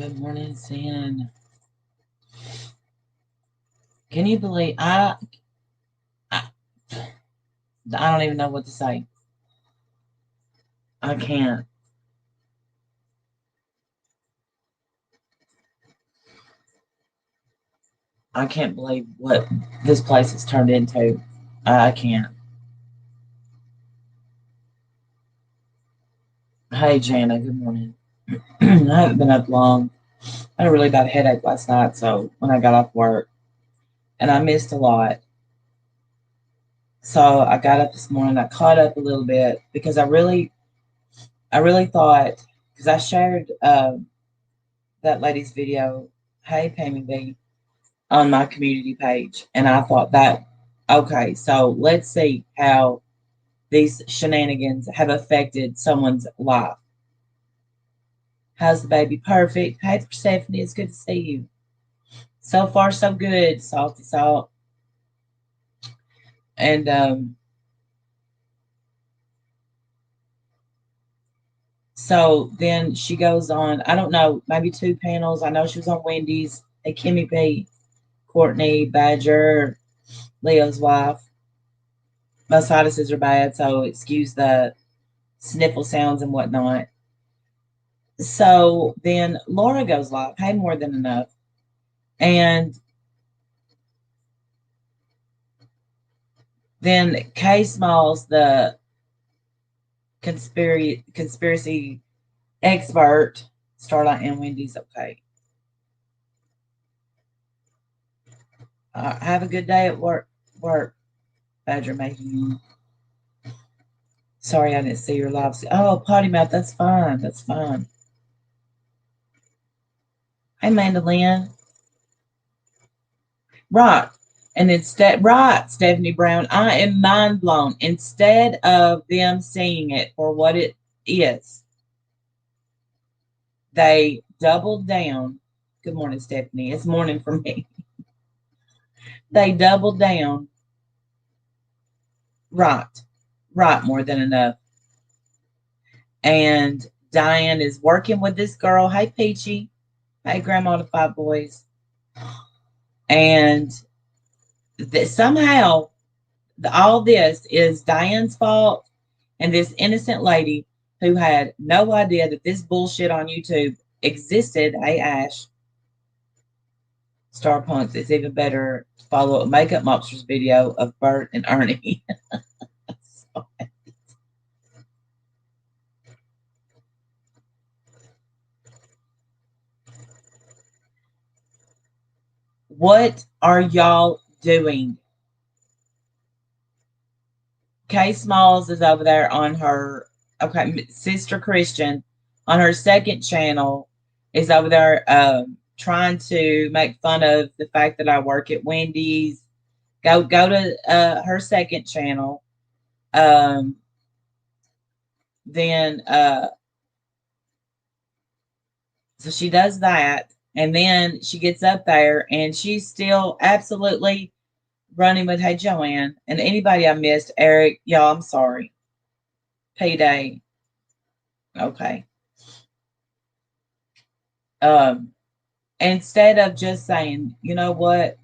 Good morning, Sin. Can you believe I don't even know what to say. I can't. I can't believe what this place has turned into. I can't. Hey, Jana. Good morning. I haven't been up long. I had a really bad headache last night, so when I got off work, and I missed a lot. So I got up this morning. I caught up a little bit because I really thought because I shared that lady's video. Hey, Pammy B, on my community page. And I thought that, okay, so let's see how these shenanigans have affected someone's life. How's the baby? Perfect. Hey, Stephanie, it's good to see you. So far, so good, salty salt. And so then she goes on, I don't know, maybe 2 panels. I know she was on Wendy's, a Kimmy P, Courtney, Badger, Leo's wife. My sinuses are bad, so excuse the sniffle sounds and whatnot. So then Laura goes live. Hey, more than enough. And then Kay Smalls, the conspiracy expert, Starlight and Wendy's. Okay. Have a good day at work. Badger making. Sorry, I didn't see your live. Oh, potty mouth. That's fine. That's fine. Hey, Mandolin. Right. And instead, right, Stephanie Brown, I am mind blown. Instead of them seeing it for what it is, they doubled down. Good morning, Stephanie. It's morning for me. They doubled down. Right. Right. More than enough. And Diane is working with this girl. Hey, Peachy. Hey, Grandma to 5 boys. And somehow all this is Diane's fault and this innocent lady who had no idea that this bullshit on YouTube existed. Hey, Ash. Star Punks, it's even better to follow a Makeup Monsters video of Bert and Ernie. What are y'all doing? Kay Smalls is over there on her, okay, Sister Christian on her second channel is over there trying to make fun of the fact that I work at Wendy's. Go to her second channel. Um, then so she does that, and then she gets up there and she's still absolutely running with Hey Joanne and anybody I missed. Eric, y'all, I'm sorry. Payday. Okay. Um, instead of just saying, you know what?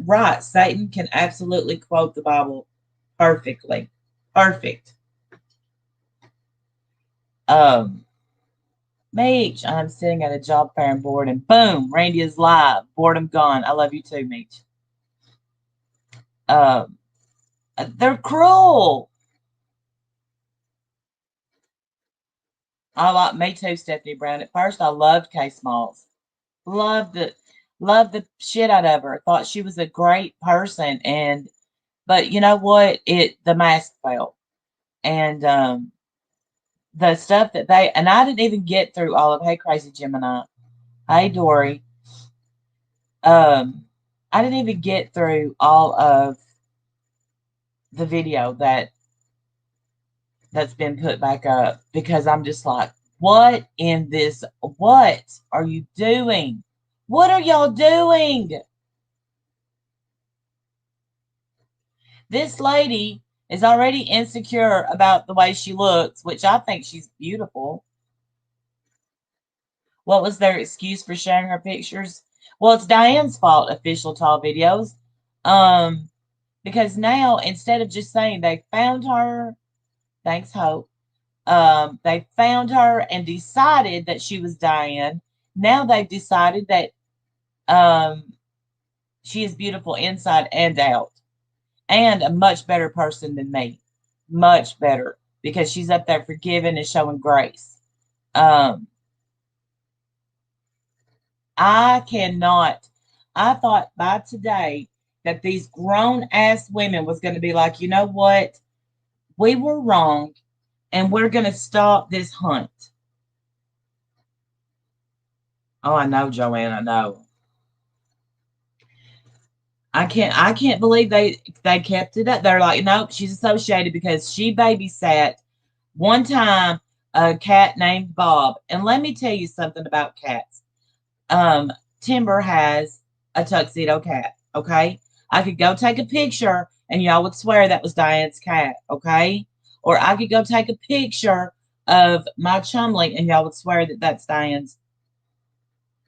Right, Satan can absolutely quote the Bible perfectly. Perfect. Um, Meech, I'm sitting at a job fair and bored, and boom, Randy is live. Boredom gone. I love you too, Meech. Um, they're cruel. I like me too, Stephanie Brown. At first, I loved Kay Smalls. Loved it. Loved the shit out of her. Thought she was a great person, but you know what? The mask fell, and the stuff that I didn't even get through all of. Hey, Crazy Gemini. Hey, Dory. I didn't even get through all of the video that's been put back up because I'm just like, what are you doing? What are y'all doing? This lady is already insecure about the way she looks, which I think she's beautiful. What was their excuse for sharing her pictures? Well, it's Diane's fault, official tall videos. Um, because now instead of just saying they found her, thanks Hope, they found her and decided that she was Diane. Now they've decided that um, she is beautiful inside and out, and a much better person than me, much better because she's up there forgiving and showing grace. Um, I cannot. I thought by today that these grown ass women was going to be like, you know what? We were wrong and we're going to stop this hunt. Oh, I know, Joanne. I know. I can't believe they kept it up. They're like, nope, she's associated because she babysat one time a cat named Bob. And let me tell you something about cats. Um, Timber has a tuxedo cat. Okay, I could go take a picture and y'all would swear that was Diane's cat. Okay, or I could go take a picture of my Chumley and y'all would swear that that's Diane's.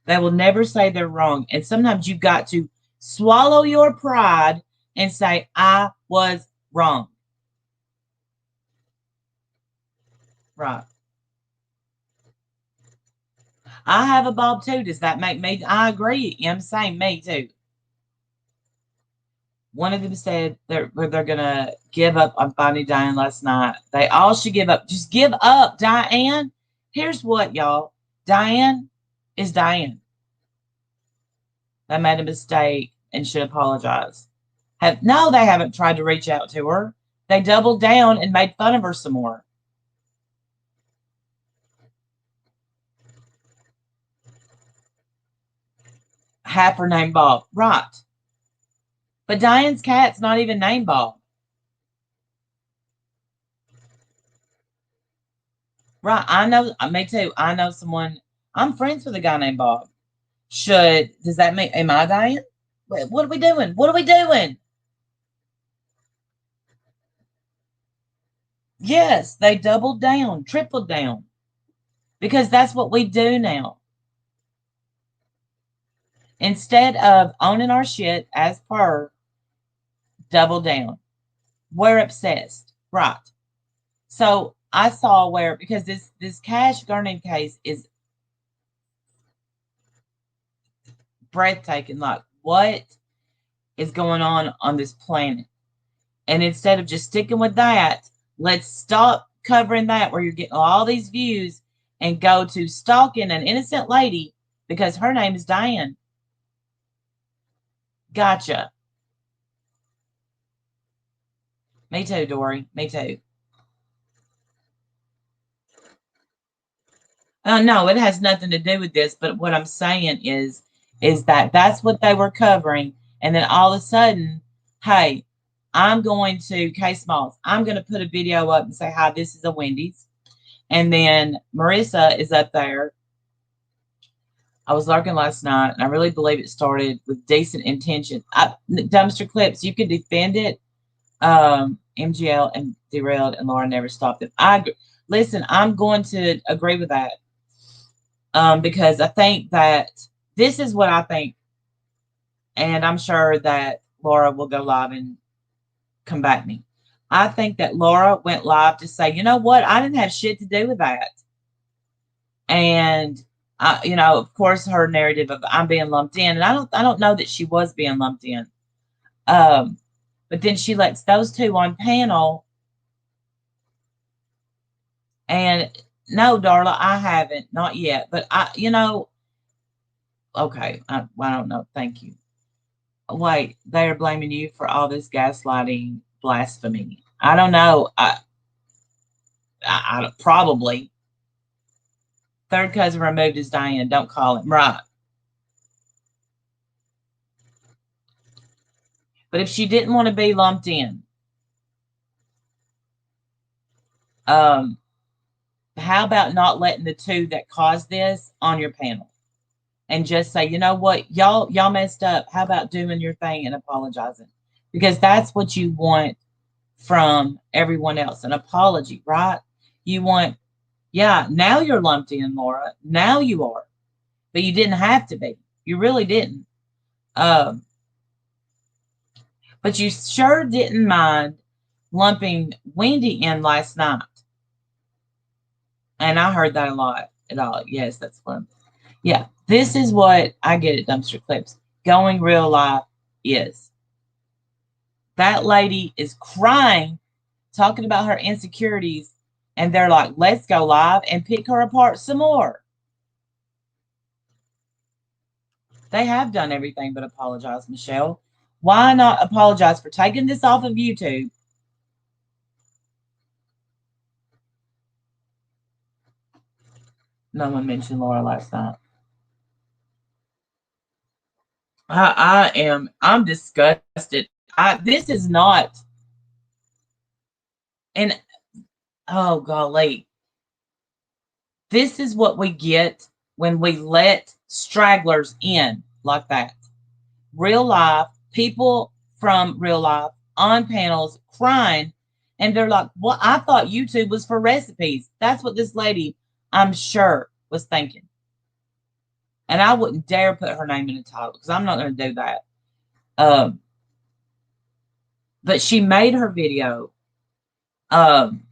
They will never say they're wrong. And sometimes you've got to swallow your pride and say, I was wrong. Right. I have a bob too. Does that make me? I agree. I'm saying me too. One of them said they're gonna give up on finding Diane last night. They all should give up. Just give up, Diane. Here's what, y'all. Diane is Diane. They made a mistake and should apologize. No, they haven't tried to reach out to her. They doubled down and made fun of her some more. Half her name Bob. Right. But Diane's cat's not even named Bob. Right. I know, me too. I know someone, I'm friends with a guy named Bob. Does that mean, am I Diane? What are we doing? What are we doing? Yes, they doubled down, tripled down, because that's what we do now. Instead of owning our shit as per, double down. We're obsessed. Right. So I saw where, because this Cash Garney case is breathtaking. Like, what is going on this planet? And instead of just sticking with that, let's stop covering that where you're getting all these views and go to stalking an innocent lady because her name is Diane. Gotcha. Me too, Dory. Me too. No, it has nothing to do with this. But what I'm saying is that that's what they were covering, and then all of a sudden, hey, I'm going to K Smalls. I'm going to put a video up and say, "Hi, this is a Wendy's," and then Marissa is up there. I was lurking last night, and I really believe it started with decent intention. Dumpster clips, you can defend it. MGL and derailed, and Laura never stopped it. Listen. I'm going to agree with that. Because I think that this is what I think, and I'm sure that Laura will go live and combat me. I think that Laura went live to say, you know what, I didn't have shit to do with that, and of course, her narrative of I'm being lumped in, and I don't know that she was being lumped in. Um, but then she lets those two on panel, and no, Darla, I haven't, not yet, but okay, I don't know. Thank you. Wait, they are blaming you for all this gaslighting blasphemy. I don't know. I probably third cousin removed his Diane. Don't call him right. But if she didn't want to be lumped in, um, how about not letting the two that caused this on your panel and just say, you know what, y'all messed up. How about doing your thing and apologizing? Because that's what you want from everyone else, an apology, right? You want, yeah, now you're lumped in, Laura. Now you are. but you didn't have to be. You really didn't. Um, but you sure didn't mind lumping Wendy in last night. And I heard that a lot at all. Yes, that's fun. Yeah, this is what I get at Dumpster Clips. Going real life is. That lady is crying, talking about her insecurities, and they're like, let's go live and pick her apart some more. They have done everything but apologize, Michelle. Why not apologize for taking this off of YouTube? No one mentioned Laura last night. I'm disgusted. This is not, and oh golly, this is what we get when we let stragglers in like that. Real life, people from real life on panels crying, and they're like, well, I thought YouTube was for recipes. That's what this lady, I'm sure, was thinking. And I wouldn't dare put her name in the title because I'm not going to do that. Um, but she made her video. Um,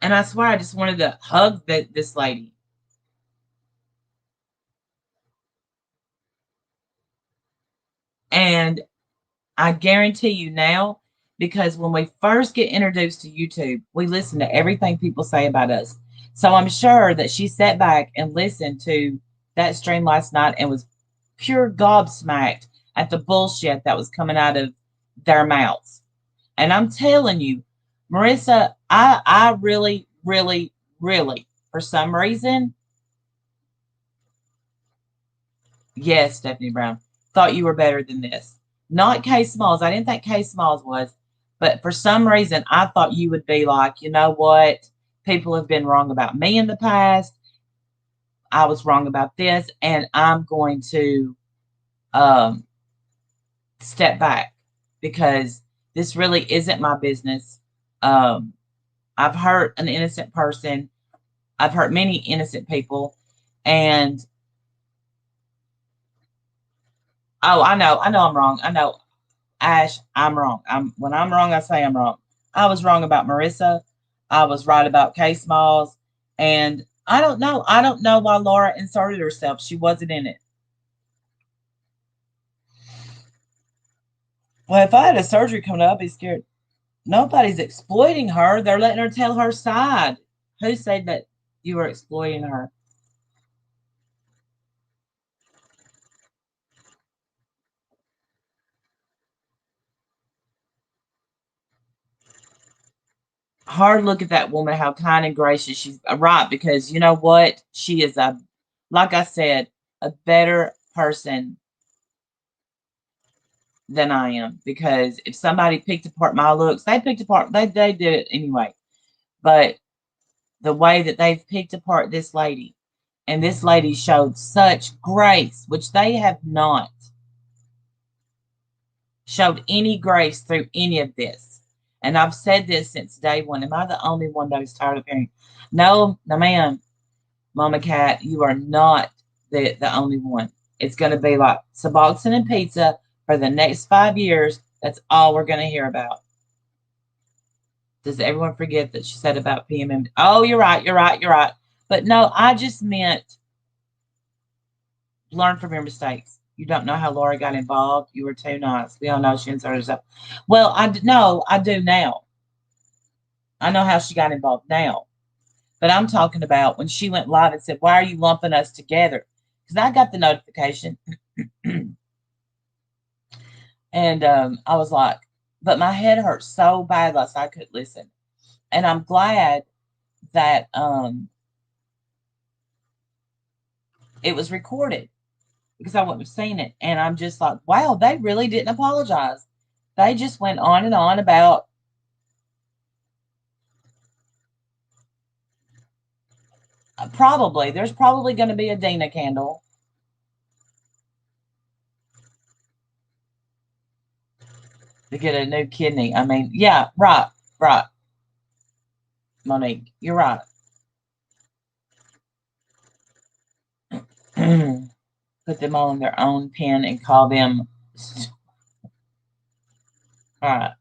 and I swear I just wanted to hug this lady. And I guarantee you now, because when we first get introduced to YouTube, we listen to everything people say about us. So I'm sure that she sat back and listened to that stream last night and was pure gobsmacked at the bullshit that was coming out of their mouths. And I'm telling you, Marissa, I really, really, really, for some reason, yes, Stephanie Brown, thought you were better than this. Not Kay Smalls. I didn't think Kay Smalls was, but for some reason, I thought you would be like, you know what? People have been wrong about me in the past. I was wrong about this, and I'm going to um, step back because this really isn't my business. Um, I've hurt an innocent person. I've hurt many innocent people, and oh, I know I'm wrong. I know, Ash, I'm wrong. When I'm wrong, I say I'm wrong. I was wrong about Marissa. I was right about Kay Smalls, and I don't know. I don't know why Laura inserted herself. She wasn't in it. Well, if I had a surgery coming up, I'd be scared. Nobody's exploiting her. They're letting her tell her side. Who said that you were exploiting her? Hard look at that woman, how kind and gracious she's right, because you know what? She is like I said, a better person than I am. Because if somebody picked apart my looks, they did it anyway. But the way that they've picked apart this lady, and this lady showed such grace, which they have not showed any grace through any of this. And I've said this since day one. Am I the only one that is tired of hearing? No, no, ma'am. Mama Cat, you are not the only one. It's going to be like Suboxone and pizza for the next 5 years. That's all we're going to hear about. Does everyone forget that she said about PMM? Oh, you're right. You're right. You're right. But no, I just meant learn from your mistakes. You don't know how Laura got involved. You were too nice. We all know she inserted herself. Well, I do now. I know how she got involved now. But I'm talking about when she went live and said, why are you lumping us together? Because I got the notification. And I was like, but my head hurt so bad last night I couldn't listen. And I'm glad that it was recorded because I wouldn't have seen it. And I'm just like, wow, they really didn't apologize. They just went on and on about there's probably going to be a Dina candle. To get a new kidney. I mean, yeah, right, right. Monique, you're right. Put them all in their own pen and call them. All right.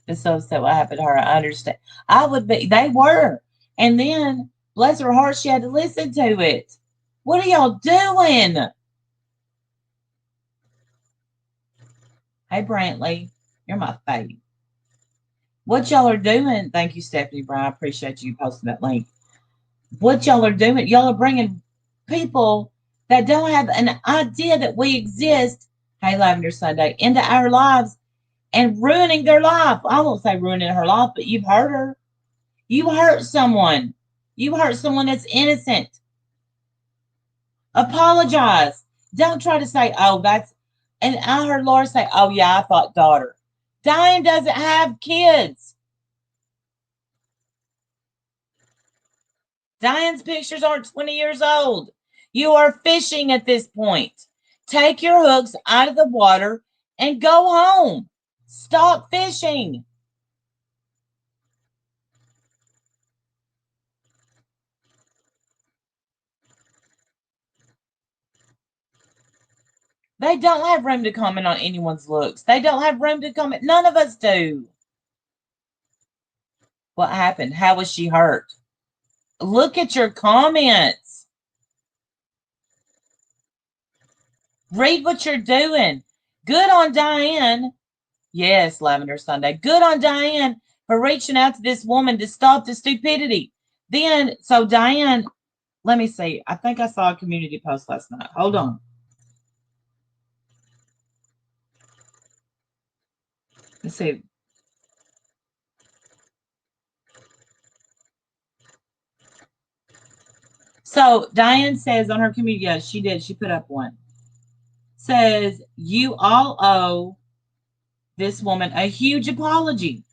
It's so sad what happened to her. I understand. I would be. They were. And then, bless her heart, she had to listen to it. What are y'all doing? Hey, Brantley. You're my fave. What y'all are doing? Thank you, Stephanie Brown. I appreciate you posting that link. What y'all are doing? Y'all are bringing people that don't have an idea that we exist. Hey, Lavender Sunday, into our lives and ruining their life. I won't say ruining her life, but you've hurt her. You hurt someone. You hurt someone that's innocent. Apologize. Don't try to say, oh, that's, and I heard Laura say, oh, yeah, I thought daughter. Diane doesn't have kids. Diane's pictures aren't 20 years old. You are fishing at this point. Take your hooks out of the water and go home. Stop fishing. They don't have room to comment on anyone's looks. They don't have room to comment. None of us do. What happened? How was she hurt? Look at your comments. Read what you're doing. Good on Diane. Yes, Lavender Sunday. Good on Diane for reaching out to this woman to stop the stupidity. Then, so Diane, let me see. I think I saw a community post last night. Hold on. Let's see. So Diane says on her community, yeah, she did. She put up one. Says, you all owe this woman a huge apology.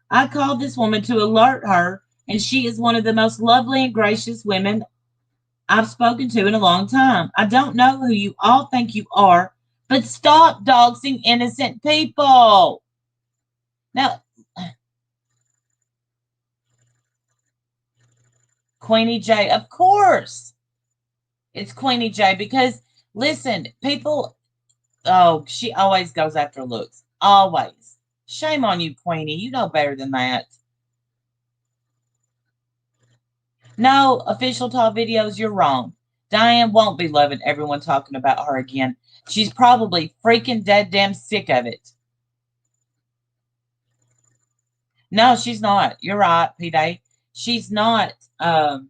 I called this woman to alert her, and she is one of the most lovely and gracious women I've spoken to in a long time. I don't know who you all think you are, but stop doxing innocent people. Now, Queenie J, of course. It's Queenie J because listen, people, oh, she always goes after looks. Always. Shame on you, Queenie. You know better than that. No, official talk videos, you're wrong. Diane won't be loving everyone talking about her again. She's probably freaking dead damn sick of it. No, she's not. You're right, P-Day. She's not the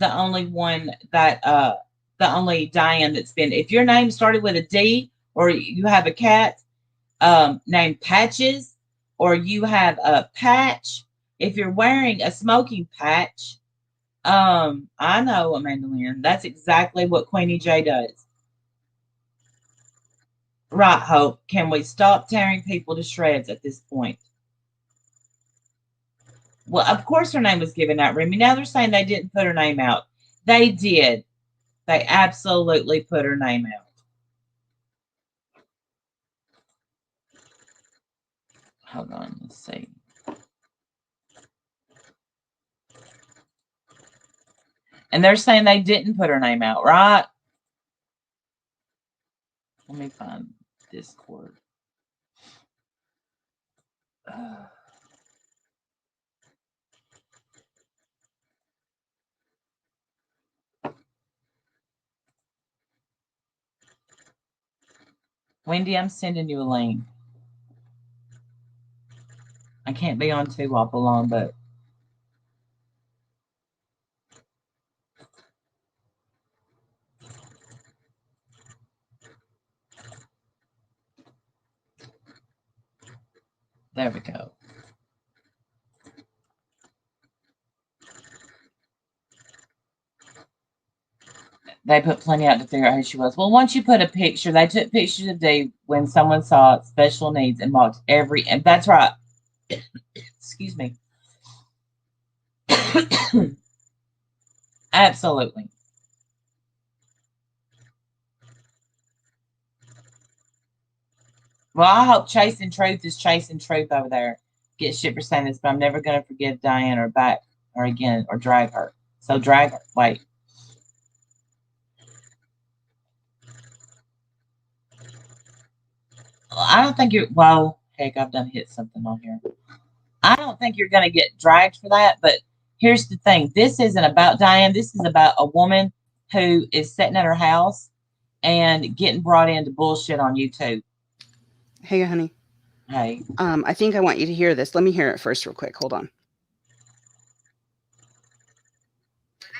only one that the only Diane that's been. If your name started with a D or you have a cat named Patches or you have a patch, if you're wearing a smoking patch, I know, Amanda Lynn. That's exactly what Queenie J does. Right, Hope. Can we stop tearing people to shreds at this point? Well, of course her name was given out, Remy. Now they're saying they didn't put her name out. They did. They absolutely put her name out. Hold on, let's see. And they're saying they didn't put her name out, right? Let me find Discord. Wendy, I'm sending you a link. I can't be on too awful long, but there we go. They put plenty out to figure out who she was. Well, once you put a picture, they took pictures of Dee when someone saw special needs and marked every, and that's right. Excuse me. Absolutely. Well, I hope Chasing Truth is chasing truth over there. Get shit for saying this, but I'm never going to forgive Diane or back or again or drag her. So drag her. Wait. I don't think you're, well, heck, I've done hit something on here. I don't think you're going to get dragged for that. But here's the thing, this isn't about Diane. This is about a woman who is sitting at her house and getting brought into bullshit on YouTube. Hey, honey. Hey, I think I want you to hear this. Let me hear it first real quick. Hold on.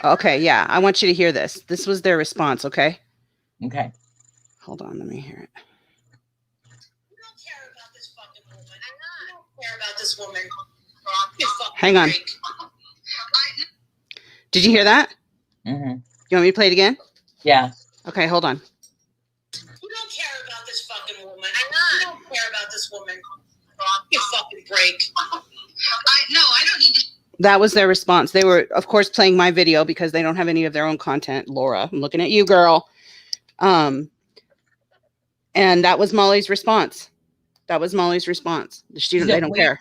Okay, yeah. I want you to hear this. This was their response, okay? okay. Hold on. Let me hear it. You don't care about this fucking woman. You don't care about this woman. Hang on. Did you hear that? Mm-hmm. You want me to play it again? Yeah. Okay, hold on. You don't care about this fucking woman. You don't care about this woman. You fucking break. I don't need to. That was their response. They were, of course, playing my video because they don't have any of their own content. Laura, I'm looking at you, girl. And that was Molly's response. That was Molly's response. They don't care.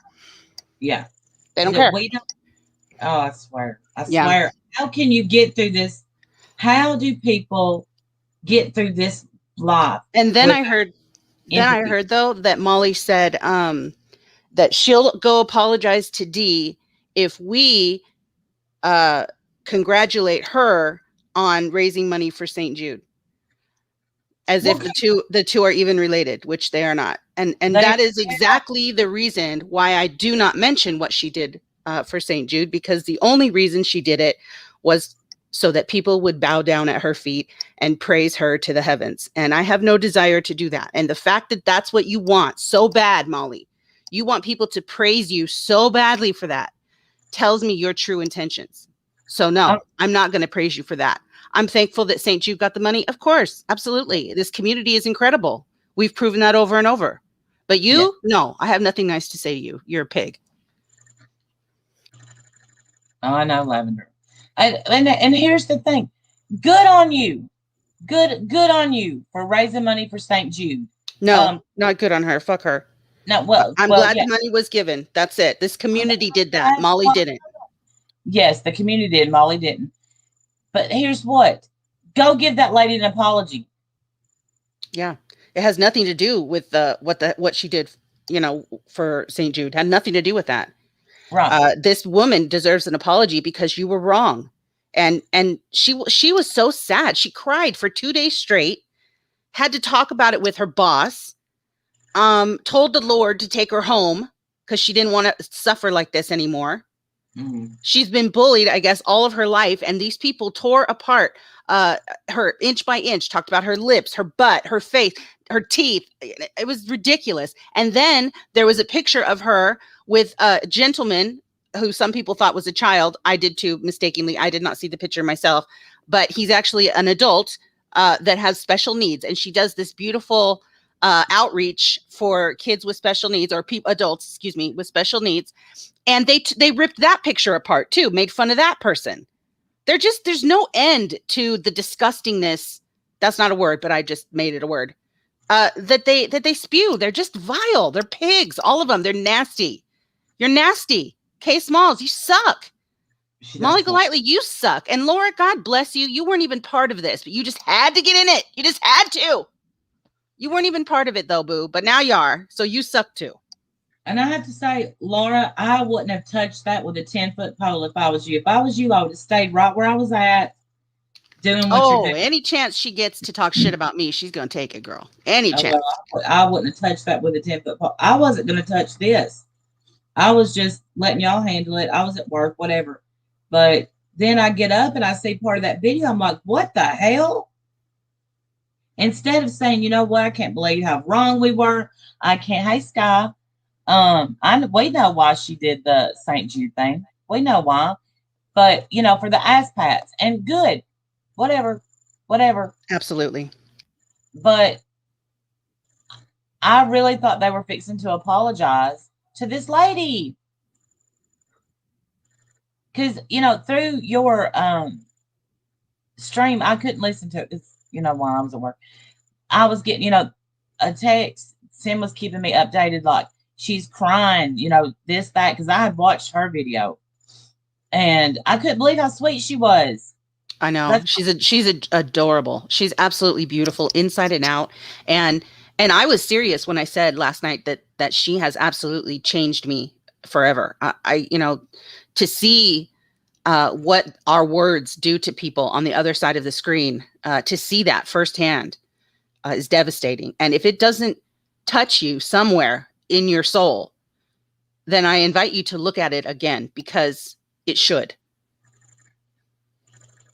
Yeah. They don't care. We don't. Oh, I swear. I Yeah. swear. How can you get through this? How do people get through this life? And then I heard though that Molly said that she'll go apologize to Dee if we congratulate her on raising money for St. Jude. As if the two are even related, which they are not. And that is exactly the reason why I do not mention what she did for St. Jude, because the only reason she did it was so that people would bow down at her feet and praise her to the heavens. And I have no desire to do that. And the fact that that's what you want so bad, Molly, you want people to praise you so badly for that, tells me your true intentions. So no, I'm not going to praise you for that. I'm thankful that St. Jude got the money. Of course, absolutely. This community is incredible. We've proven that over and over. But you, no, I have nothing nice to say to you. You're a pig. Oh, I know, Lavender. And here's the thing. Good on you. Good on you for raising money for St. Jude. No, not good on her. Fuck her. No, well, I'm glad the money was given. That's it. This community did that. Molly didn't. Yes, the community did. Molly didn't. But here's what. Go give that lady an apology. Yeah. It has nothing to do with what she did, for St. Jude. Had nothing to do with that. Right. This woman deserves an apology because you were wrong. And she was so sad. She cried for 2 days straight, had to talk about it with her boss, told the Lord to take her home because she didn't want to suffer like this anymore. Mm-hmm. She's been bullied, I guess, all of her life. And these people tore apart her inch by inch, talked about her lips, her butt, her face, her teeth. It was ridiculous. And then there was a picture of her with a gentleman who some people thought was a child. I did too, mistakenly. I did not see the picture myself, but he's actually an adult that has special needs. And she does this beautiful outreach for kids with special needs, or adults, with special needs. And they ripped that picture apart too, made fun of that person. There's no end to the disgustingness. That's not a word, but I just made it a word. That they spew. They're just vile. They're pigs. All of them. They're nasty. You're nasty. K Smalls, you suck. Molly Golightly, you suck. And Laura, God bless you. You weren't even part of this, but you just had to get in it. You just had to. You weren't even part of it though, boo. But now you are. So you suck too. And I have to say, Laura, I wouldn't have touched that with a 10-foot pole if I was you. If I was you, I would have stayed right where I was at, doing what you're doing. Any chance she gets to talk shit about me, she's going to take it, girl. Any chance. Well, I wouldn't have touched that with a 10-foot pole. I wasn't going to touch this. I was just letting y'all handle it. I was at work, whatever. But then I get up and I see part of that video. I'm like, what the hell? Instead of saying, you know what, I can't believe how wrong we were. I can't. Hey, Sky. We know why she did the St. Jude thing. We know why. But, for the ass pats. And good. Whatever. Absolutely. But I really thought they were fixing to apologize to this lady. Because, through your stream, I couldn't listen to it. While I was at work. I was getting, a text. Sim was keeping me updated, like, she's crying, this, that, because I had watched her video. And I couldn't believe how sweet she was. I know. She's adorable. She's absolutely beautiful inside and out. And And I was serious when I said last night that she has absolutely changed me forever. To see what our words do to people on the other side of the screen, to see that firsthand is devastating. And if it doesn't touch you somewhere in your soul, then I invite you to look at it again, because it should.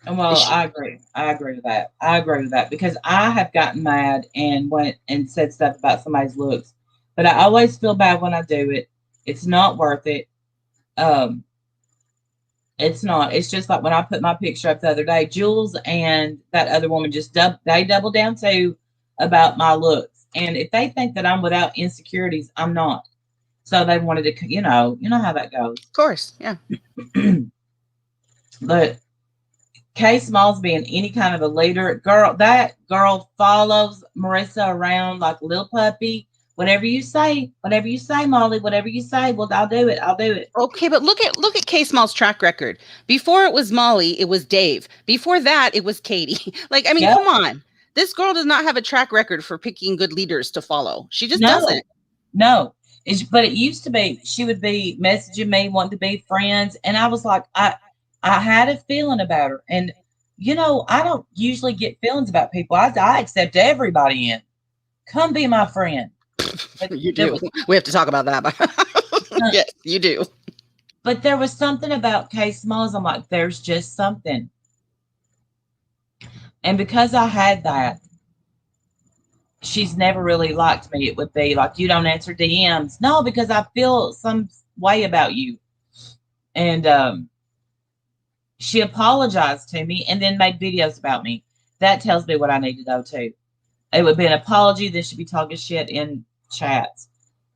Well, I agree. I agree with that. I agree with that because I have gotten mad and went and said stuff about somebody's looks, but I always feel bad when I do it. It's not worth it. Um, it's not. It's just like when I put my picture up the other day, Jules and that other woman they doubled down too about my looks. And if they think that I'm without insecurities, I'm not. So they wanted to, you know how that goes. Of course, yeah. But K Smalls being any kind of a leader, that girl follows Marissa around like a little puppy. Whatever you say, Molly, whatever you say, well, I'll do it. I'll do it. Okay, but look at K Small's track record. Before it was Molly, it was Dave. Before that, it was Katie. Like, I mean, Yep. come on. This girl does not have a track record for picking good leaders to follow. She just No. doesn't. No. But it used to be she would be messaging me, wanting to be friends, and I was like, I had a feeling about her, and I don't usually get feelings about people. I accept everybody in. Come be my friend. But You do. We have to talk about that. Yes, you do. But there was something about K Smalls. I'm like, there's just something. And because I had that, she's never really liked me. It would be like, you don't answer DMs. No, because I feel some way about you. And she apologized to me and then made videos about me. That tells me what I need to know too. It would be an apology. Then she'd be talking shit in chats.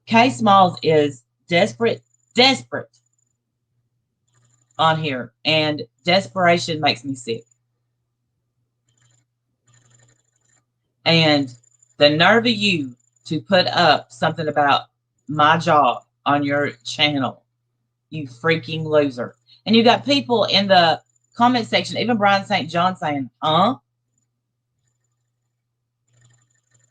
K Smalls is desperate on here, and desperation makes me sick. And the nerve of you to put up something about my job on your channel, you freaking loser. And you got people in the comment section, even Brian St. John saying, huh?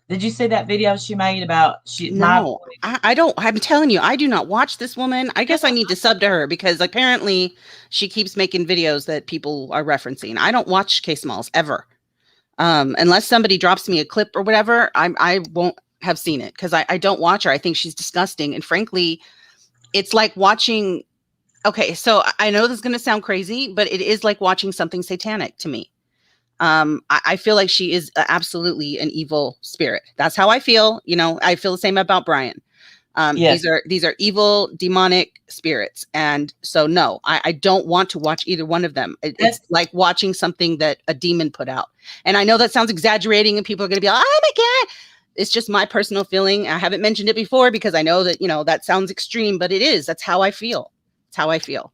Did you see that video she made about No, I don't. I'm telling you, I do not watch this woman. I guess I need to sub to her because apparently she keeps making videos that people are referencing. I don't watch K Smalls ever. Unless somebody drops me a clip or whatever, I won't have seen it because I don't watch her. I think she's disgusting. And frankly, it's like watching. Okay, so I know this is going to sound crazy, but it is like watching something satanic to me. I feel like she is absolutely an evil spirit. That's how I feel. I feel the same about Brian. Yes. These are evil, demonic spirits. And so, no, I don't want to watch either one of them. It's like watching something that a demon put out. And I know that sounds exaggerating and people are going to be like, oh my God. It's just my personal feeling. I haven't mentioned it before because I know that, that sounds extreme, but it is. That's how I feel. It's how I feel.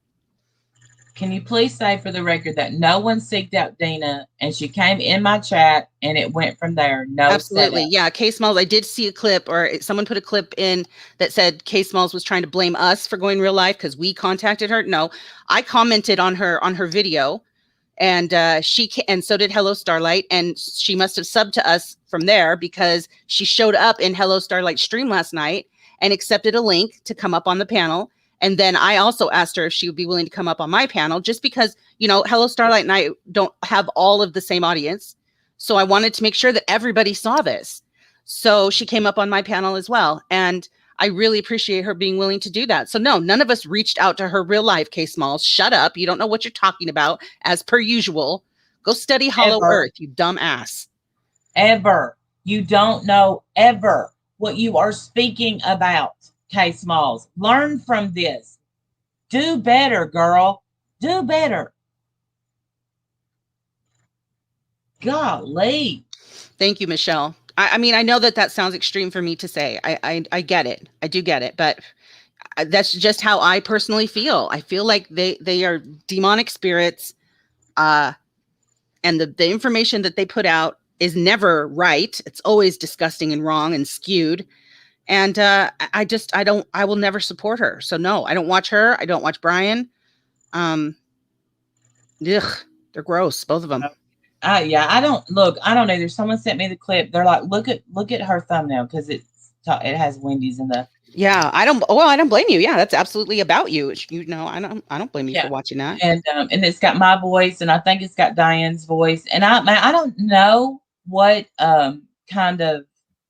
Can you please say for the record that no one seeked out Dina and she came in my chat and it went from there? No. Absolutely. Setup. Yeah. K Smalls, I did see a clip or someone put a clip in that said K Smalls was trying to blame us for going real life because we contacted her. No, I commented on her video and and so did Hello Starlight. And she must have subbed to us from there because she showed up in Hello Starlight stream last night and accepted a link to come up on the panel. And then I also asked her if she would be willing to come up on my panel just because, Hello Starlight and I don't have all of the same audience. So I wanted to make sure that everybody saw this. So she came up on my panel as well. And I really appreciate her being willing to do that. So no, none of us reached out to her real life, K Smalls. Shut up. You don't know what you're talking about as per usual. Go study Hollow Earth, you dumb ass. Ever. You don't know ever what you are speaking about. K Smalls, learn from this. Do better, girl. Do better. Golly. Thank you, Michelle. I mean, I know that sounds extreme for me to say. I get it. I do get it. But that's just how I personally feel. I feel like they are demonic spirits. And the information that they put out is never right. It's always disgusting and wrong and skewed. And I will never support her. So no, I don't watch her. I don't watch Brian. They're gross, both of them. Yeah, I don't look. I don't either. Someone sent me the clip. They're like, look at her thumbnail because it has Wendy's in the. Yeah, I don't. Well, I don't blame you. Yeah, that's absolutely about you. You know, I don't blame you Yeah, for watching that. and it's got my voice, and I think it's got Diane's voice, and I don't know what kind of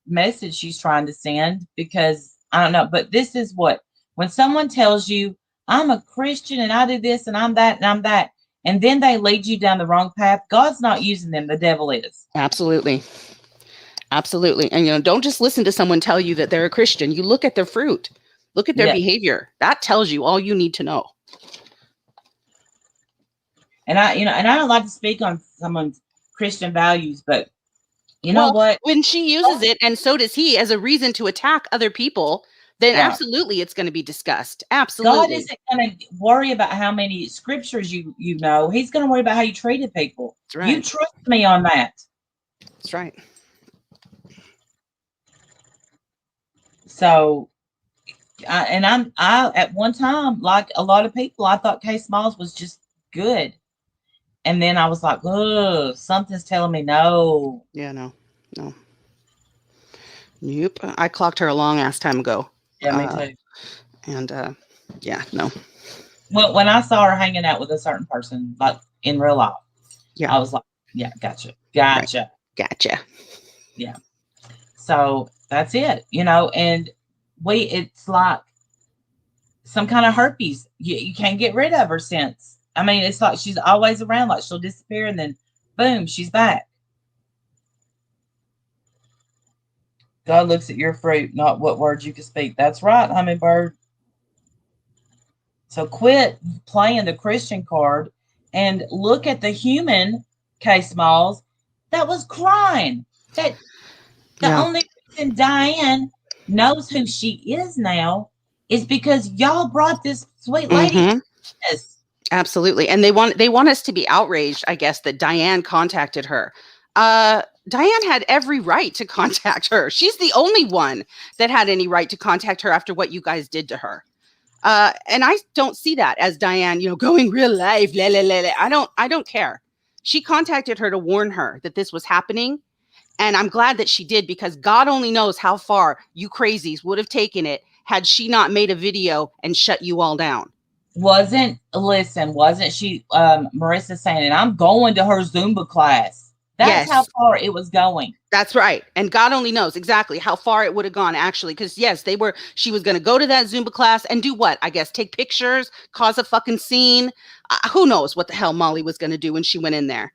message she's trying to send because I don't know. But this is what when someone tells you I'm a Christian and I do this and I'm that and I'm that, and then they lead you down the wrong path. God's not using them; the devil is. Absolutely. Absolutely. And, you know, don't just listen to someone tell you that they're a Christian. You look at their fruit, look at their Yeah. behavior. That tells you all you need to know. And I don't like to speak on someone's Christian values, but you know what? When she uses it, and so does he, as a reason to attack other people, then Right. absolutely it's going to be discussed. God Absolutely. isn't going to worry about how many scriptures you know. He's going to worry about how you treated people. That's right. You trust me on that. That's right. So, I at one time, like a lot of people, I thought K Smalls was just good, and then I was like, oh, something's telling me no. Yeah, no. Nope. I clocked her a long ass time ago. Yeah, me too. And yeah, no. Well, when I saw her hanging out with a certain person, like in real life, Yeah, I was like, yeah, gotcha. Gotcha. Yeah. So that's it, and it's like some kind of herpes. You can't get rid of her since. I mean, it's like she's always around, like she'll disappear and then boom, she's back. God looks at your fruit, not what words you can speak. That's right, hummingbird. So quit playing the Christian card and look at the human K Smalls that was crying. That the only reason Diane knows who she is now is because y'all brought this sweet lady to this. Absolutely. And they want us to be outraged, I guess, that Diane contacted her. Diane had every right to contact her. She's the only one that had any right to contact her after what you guys did to her. And I don't see that as Diane, going real life. La, la, la, la. I don't care. She contacted her to warn her that this was happening. And I'm glad that she did, because God only knows how far you crazies would have taken it had she not made a video and shut you all down. Wasn't she Marissa saying, and I'm going to her Zumba class? That's how far it was going. That's right. And God only knows exactly how far it would have gone, actually. Because yes, she was going to go to that Zumba class and do what? I guess take pictures, cause a fucking scene. Who knows what the hell Molly was going to do when she went in there.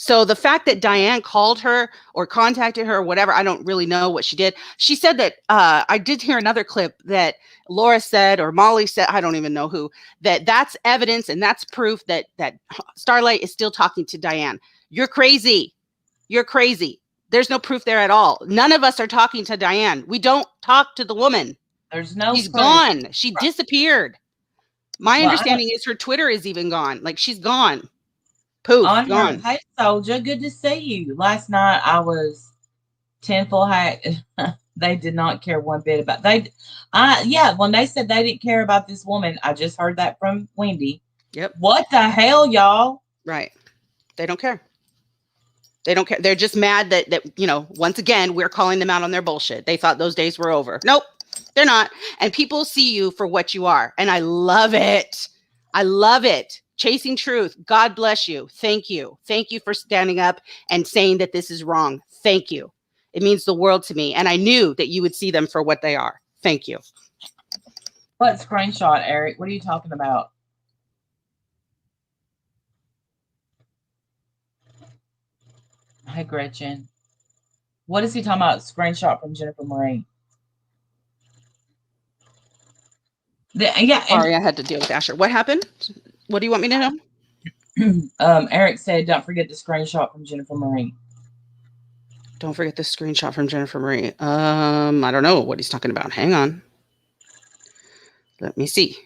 So the fact that Diane called her or contacted her or whatever, I don't really know what she did. She said that, I did hear another clip that Laura said, or Molly said, I don't even know who, that's evidence and that's proof that Starlight is still talking to Diane. You're crazy. You're crazy. There's no proof there at all. None of us are talking to Diane. We don't talk to the woman. There's no She's proof. gone. She disappeared. My understanding is her Twitter is even gone. Like, she's gone. Poof, gone. Hey, Soldier, good to see you. Last night I was tenfold hacked. They did not care one bit about when they said they didn't care about this woman, I just heard that from Wendy. Yep. What the hell, y'all? Right. They don't care. They don't care. They're just mad that once again, we're calling them out on their bullshit. They thought those days were over. Nope, they're not. And people see you for what you are. And I love it. I love it. Chasing truth. God bless you. Thank you. Thank you for standing up and saying that this is wrong. Thank you. It means the world to me. And I knew that you would see them for what they are. Thank you. What screenshot, Eric? What are you talking about? Hey, Gretchen. What is he talking about? Screenshot from Jennifer Marie. Sorry, I had to deal with Asher. What happened? What do you want me to know? Eric said, don't forget the screenshot from Jennifer Marie. Don't forget the screenshot from Jennifer Marie. I don't know what he's talking about. Hang on. Let me see.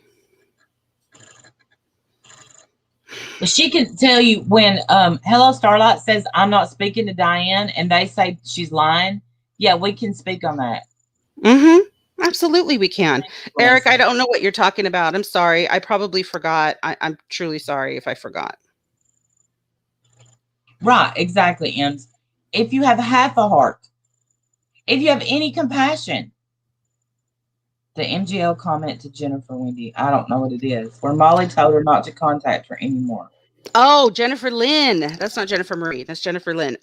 She can tell you when Hello Starlight says, I'm not speaking to Diane, and they say she's lying. Yeah, we can speak on that. Absolutely, we can. Eric, I don't know what you're talking about. I'm sorry. I probably forgot. I'm truly sorry if I forgot. Right, exactly, Ems. If you have half a heart, if you have any compassion, the MGL comment to Jennifer Wendy, I don't know what it is, where Molly told her not to contact her anymore. Oh, Jennifer Lynn. That's not Jennifer Marie. That's Jennifer Lynn.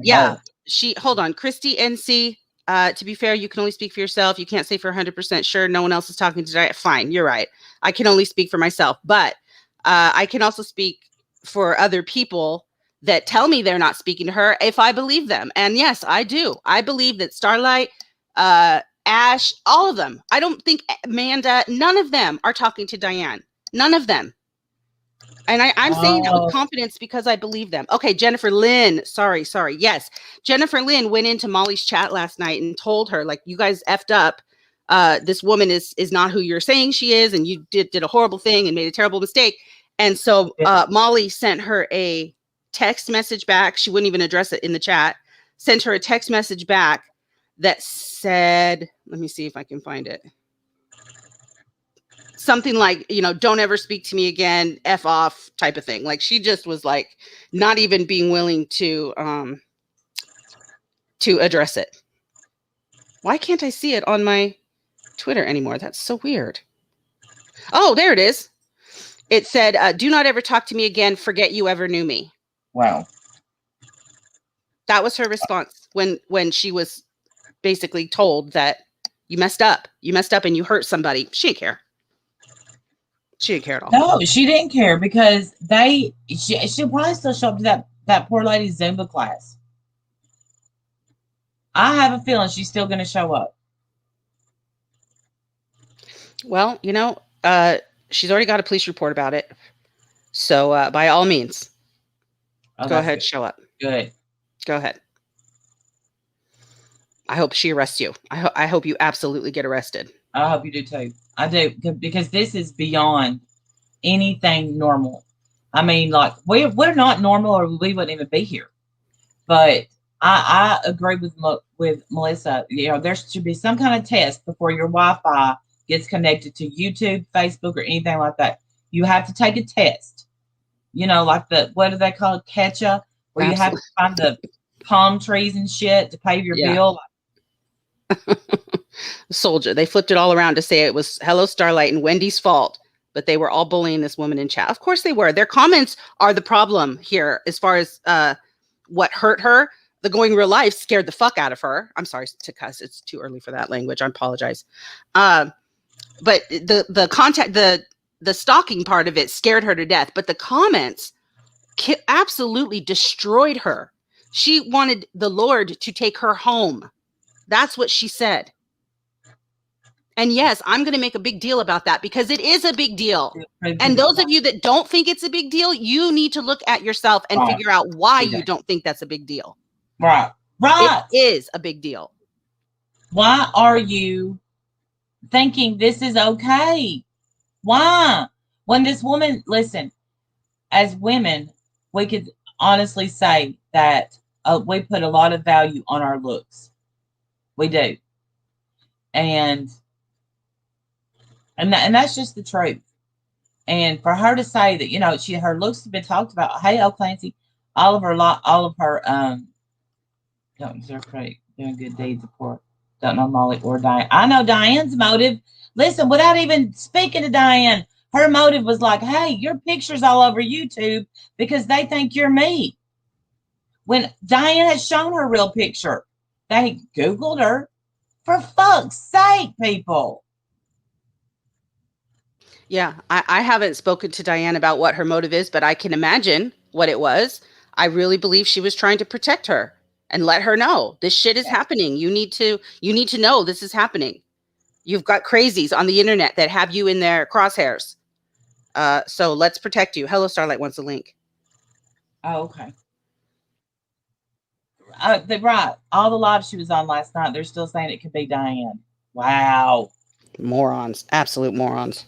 Yeah. Oh, Hold on. Christy NC. To be fair, you can only speak for yourself. You can't say for 100% sure. No one else is talking today. Fine. You're right. I can only speak for myself, but I can also speak for other people that tell me they're not speaking to her if I believe them. And yes, I do. I believe that Starlight, Ash, all of them. I don't think Amanda, none of them are talking to Diane. None of them. And I'm saying that with confidence because I believe them. Okay, Jennifer Lynn. Sorry. Yes. Jennifer Lynn went into Molly's chat last night and told her, like, you guys effed up. This woman is not who you're saying she is, and you did a horrible thing and made a terrible mistake. And so Molly sent her a text message back. She wouldn't even address it in the chat. Sent her a text message back that said, let me see if I can find it. Something like, don't ever speak to me again, F off type of thing. Like, she just was like not even being willing to address it. Why can't I see it on my Twitter anymore? That's so weird. Oh, there it is. It said, do not ever talk to me again. Forget you ever knew me. Wow. That was her response when she was basically told that you messed up and you hurt somebody. She didn't care. She didn't care at all. No, she didn't care because she'll probably still show up to that poor lady's Zumba class. I have a feeling she's still going to show up. Well, she's already got a police report about it. So by all means, go ahead, show up. Good. Go ahead. I hope she arrests you. I hope you absolutely get arrested. I hope you do too. I do, because this is beyond anything normal. I mean, like, we're not normal, or we wouldn't even be here. But I agree with Melissa. There should be some kind of test before your Wi-Fi gets connected to YouTube, Facebook, or anything like that. You have to take a test. Like what do they call it? Catch-up, where you have to find the palm trees and shit to pay your bill. Soldier. They flipped it all around to say it was Hello Starlight and Wendy's fault, but they were all bullying this woman in chat. Of course they were. Their comments are the problem here as far as what hurt her. The going real life scared the fuck out of her. I'm sorry to cuss. It's too early for that language. I apologize. But the stalking part of it scared her to death. But the comments absolutely destroyed her. She wanted the Lord to take her home. That's what she said. And yes, I'm going to make a big deal about that because it is a big deal. And those of you that don't think it's a big deal, you need to look at yourself and figure out why you don't think that's a big deal. Right. It is a big deal. Why are you thinking this is okay? Why? When this woman, listen, as women, we could honestly say that we put a lot of value on our looks. We do. And that's just the truth. And for her to say that, her looks have been talked about. Hey, Clancy, all of her doing good deeds, of course. Don't know Molly or Diane. I know Diane's motive. Listen, without even speaking to Diane, her motive was like, hey, your picture's all over YouTube because they think you're me. When Diane has shown her real picture, they Googled her. For fuck's sake, people. Yeah, I haven't spoken to Diane about what her motive is, but I can imagine what it was. I really believe she was trying to protect her and let her know this shit is happening. You need to know this is happening. You've got crazies on the internet that have you in their crosshairs. So let's protect you. Hello Starlight wants a link. Oh, okay. Right. All the lives she was on last night, they're still saying it could be Diane. Wow. Morons. Absolute morons.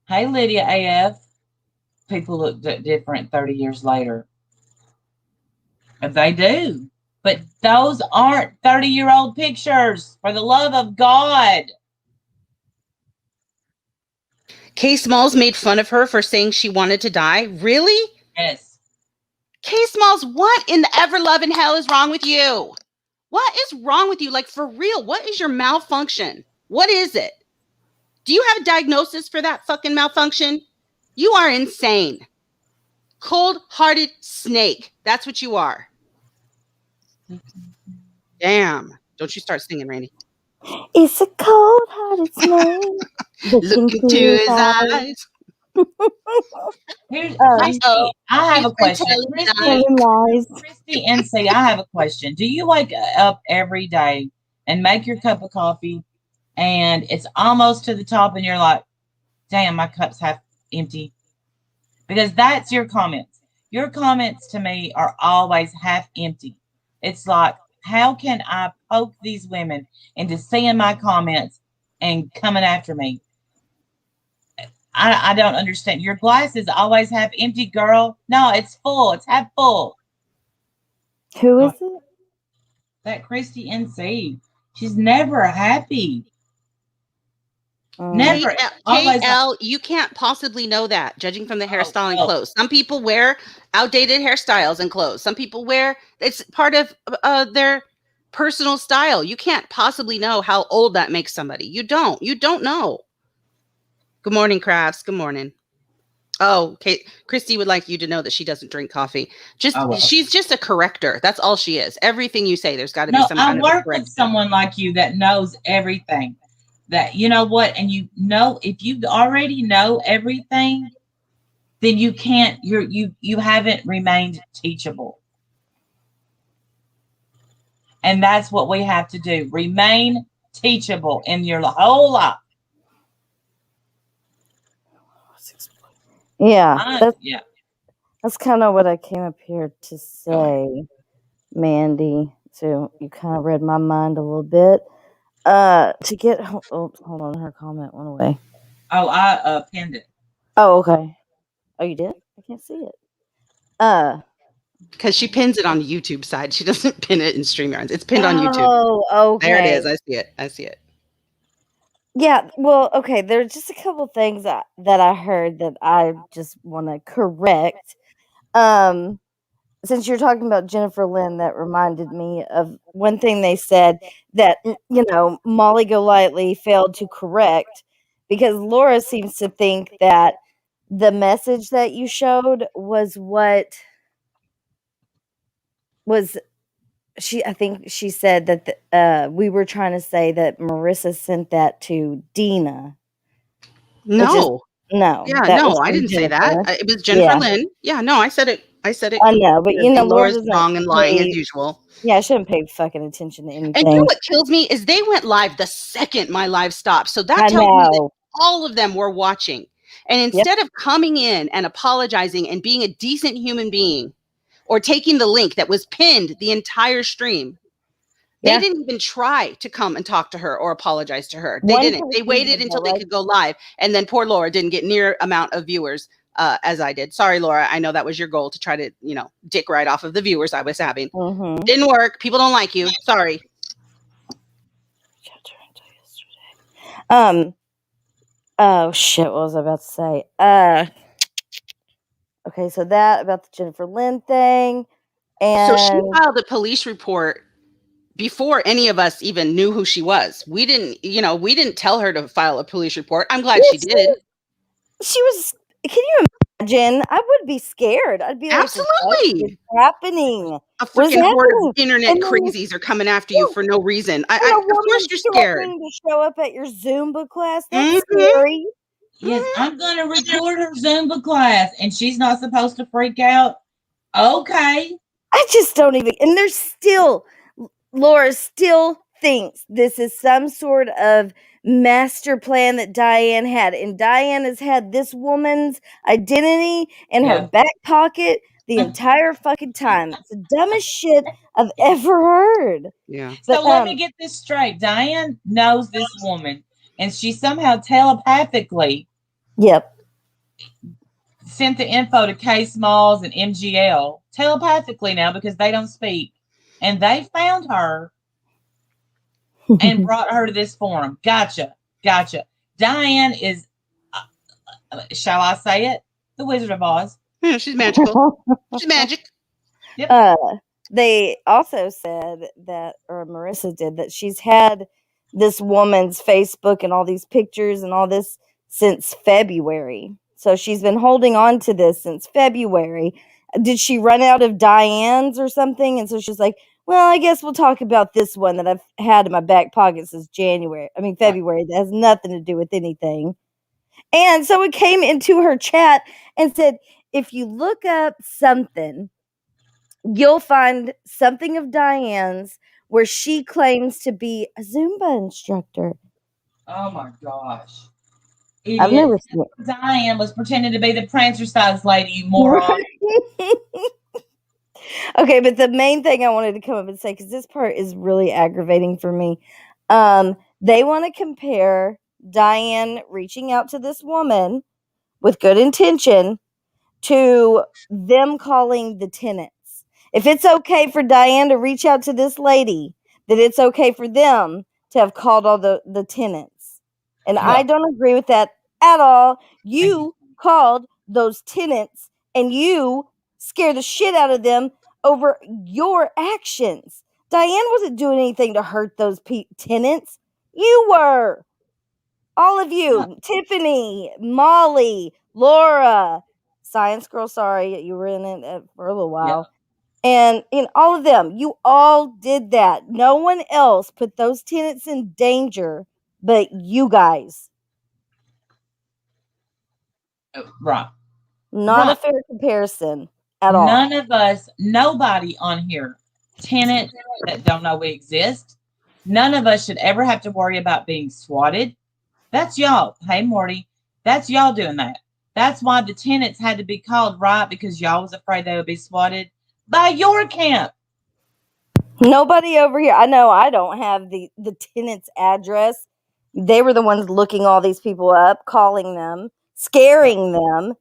Hey, Lydia AF. People look different 30 years later. They do. But those aren't 30-year-old pictures, for the love of God. Kay Smalls made fun of her for saying she wanted to die. Really? Yes. K-Smalls, what in the ever loving hell is wrong with you? What is wrong with you? Like, for real, what is your malfunction? What is it? Do you have a diagnosis for that fucking malfunction? You are insane. Cold-hearted snake. That's what you are. Damn. Don't you start singing, Randy. It's a cold-hearted snake. Look into his eyes. Here's Um, Christy. I have He's a been question. telling Christy, Telling lies. Christy and C, I have a question. Do you wake up every day and make your cup of coffee and it's almost to the top and you're like, damn, my cup's half empty? Because that's your comments. Your comments to me are always half empty. It's like, how can I poke these women into seeing my comments and coming after me? I don't understand. Your glass is always half empty, girl. No, it's full. It's half full. Who is it? That Christy NC. She's never happy. Mm. Never. Always. KL, you can't possibly know that, judging from the hairstyle and well. clothes. Some people wear outdated hairstyles and clothes. Some people wear, it's part of their personal style. You can't possibly know how old that makes somebody. You don't know. Good morning, Crafts. Good morning. Oh, okay. Christy would like you to know that she doesn't drink coffee. She's just a corrector. That's all she is. Everything you say, there's got to be some kind of I work with someone like you that knows everything. That you know what, and you know, if you already know everything, then you can't. You haven't remained teachable, and that's what we have to do: remain teachable in your whole life. Yeah, Yeah. that's kind of what I came up here to say, Mandy. So you kind of read my mind a little bit. To get hold on, her comment went away. Oh, I pinned it. Oh, okay. Oh, you did? I can't see it. Because she pins it on the YouTube side. She doesn't pin it in StreamYards. It's pinned on YouTube. Oh, okay. There it is. I see it. Yeah, well, okay, there's just a couple things that I heard that I just want to correct. Since you're talking about Jennifer Lynn, that reminded me of one thing they said that, Molly Golightly failed to correct, because Laura seems to think that the message that you showed was what was I think she said that we were trying to say that Marissa sent that to Dina. No. No. Yeah, that was no, I from didn't say Jennifer. that. It was Jennifer Yeah. Lynn. Yeah, no, I said it. I know, but Laura Laura's doesn't wrong and lying as pay- usual. Yeah, I shouldn't pay fucking attention to anything. And you know what kills me is they went live the second my live stopped. So that I tells me that know. all of them were watching. And instead of coming in and apologizing and being a decent human being, or taking the link that was pinned the entire stream, they didn't even try to come and talk to her or apologize to her. They didn't. They waited until they could go live. And then poor Laura didn't get near amount of viewers as I did. Sorry, Laura. I know that was your goal to try to, dick right off of the viewers I was having. Mm-hmm. Didn't work. People don't like you. Sorry. Oh shit, what was I about to say? Okay, so that about the Jennifer Lynn thing. And so she filed a police report before any of us even knew who she was. We didn't tell her to file a police report. I'm glad she did. She was, can you imagine? I would be scared. I'd be like, absolutely, what is happening? A freaking horde of internet crazies are coming after you for no reason. Of course you're scared. To show up at your Zumba class, that's scary. Yes, I'm going to record her Zumba class, and she's not supposed to freak out. Okay. I just don't even, and there's still, Laura still thinks this is some sort of master plan that Diane had. And Diane has had this woman's identity in her back pocket the entire fucking time. It's the dumbest shit I've ever heard. Yeah. So let me get this straight. Diane knows this woman, and she somehow telepathically sent the info to K Smalls and MGL telepathically now, because they don't speak. And they found her and brought her to this forum. Gotcha. Diane is, shall I say it? The Wizard of Oz. Yeah, she's magical. She's magic. Yep. They also said that, or Marissa did, that she's had this woman's Facebook and all these pictures and all this since February. So she's been holding on to this since February. Did she run out of Diane's or something? And so she's like, well, I guess we'll talk about this one that I've had in my back pocket since Right. February. That has nothing to do with anything. And so it came into her chat and said, if you look up something, you'll find something of Diane's where she claims to be a Zumba instructor. Oh my gosh. I've Idiot. never seen Diane was pretending to be the prancer size lady, you moron. it. Okay, but the main thing I wanted to come up and say, because this part is really aggravating for me, they want to compare Diane reaching out to this woman with good intention to them calling the tenants. If it's okay for Diane to reach out to this lady, then it's okay for them to have called all the tenants. And I Well, don't agree with that at all. thank you. You called those tenants and you scared the shit out of them over your actions. Diane wasn't doing anything to hurt those tenants. You were. All of you, Tiffany, Molly, Laura, Science Girl, sorry, you were in it for a little while. And all of them, you all did that. No one else put those tenants in danger but you guys. Right. Not a Right. fair comparison at all. None of us, nobody on here, tenants that don't know we exist, none of us should ever have to worry about being swatted. That's y'all. Hey, Morty. That's y'all doing that. That's why the tenants had to be called, right? Because y'all was afraid they would be swatted by your camp. Nobody over here. I know I don't have the tenant's address. They were the ones looking all these people up, calling them, scaring them.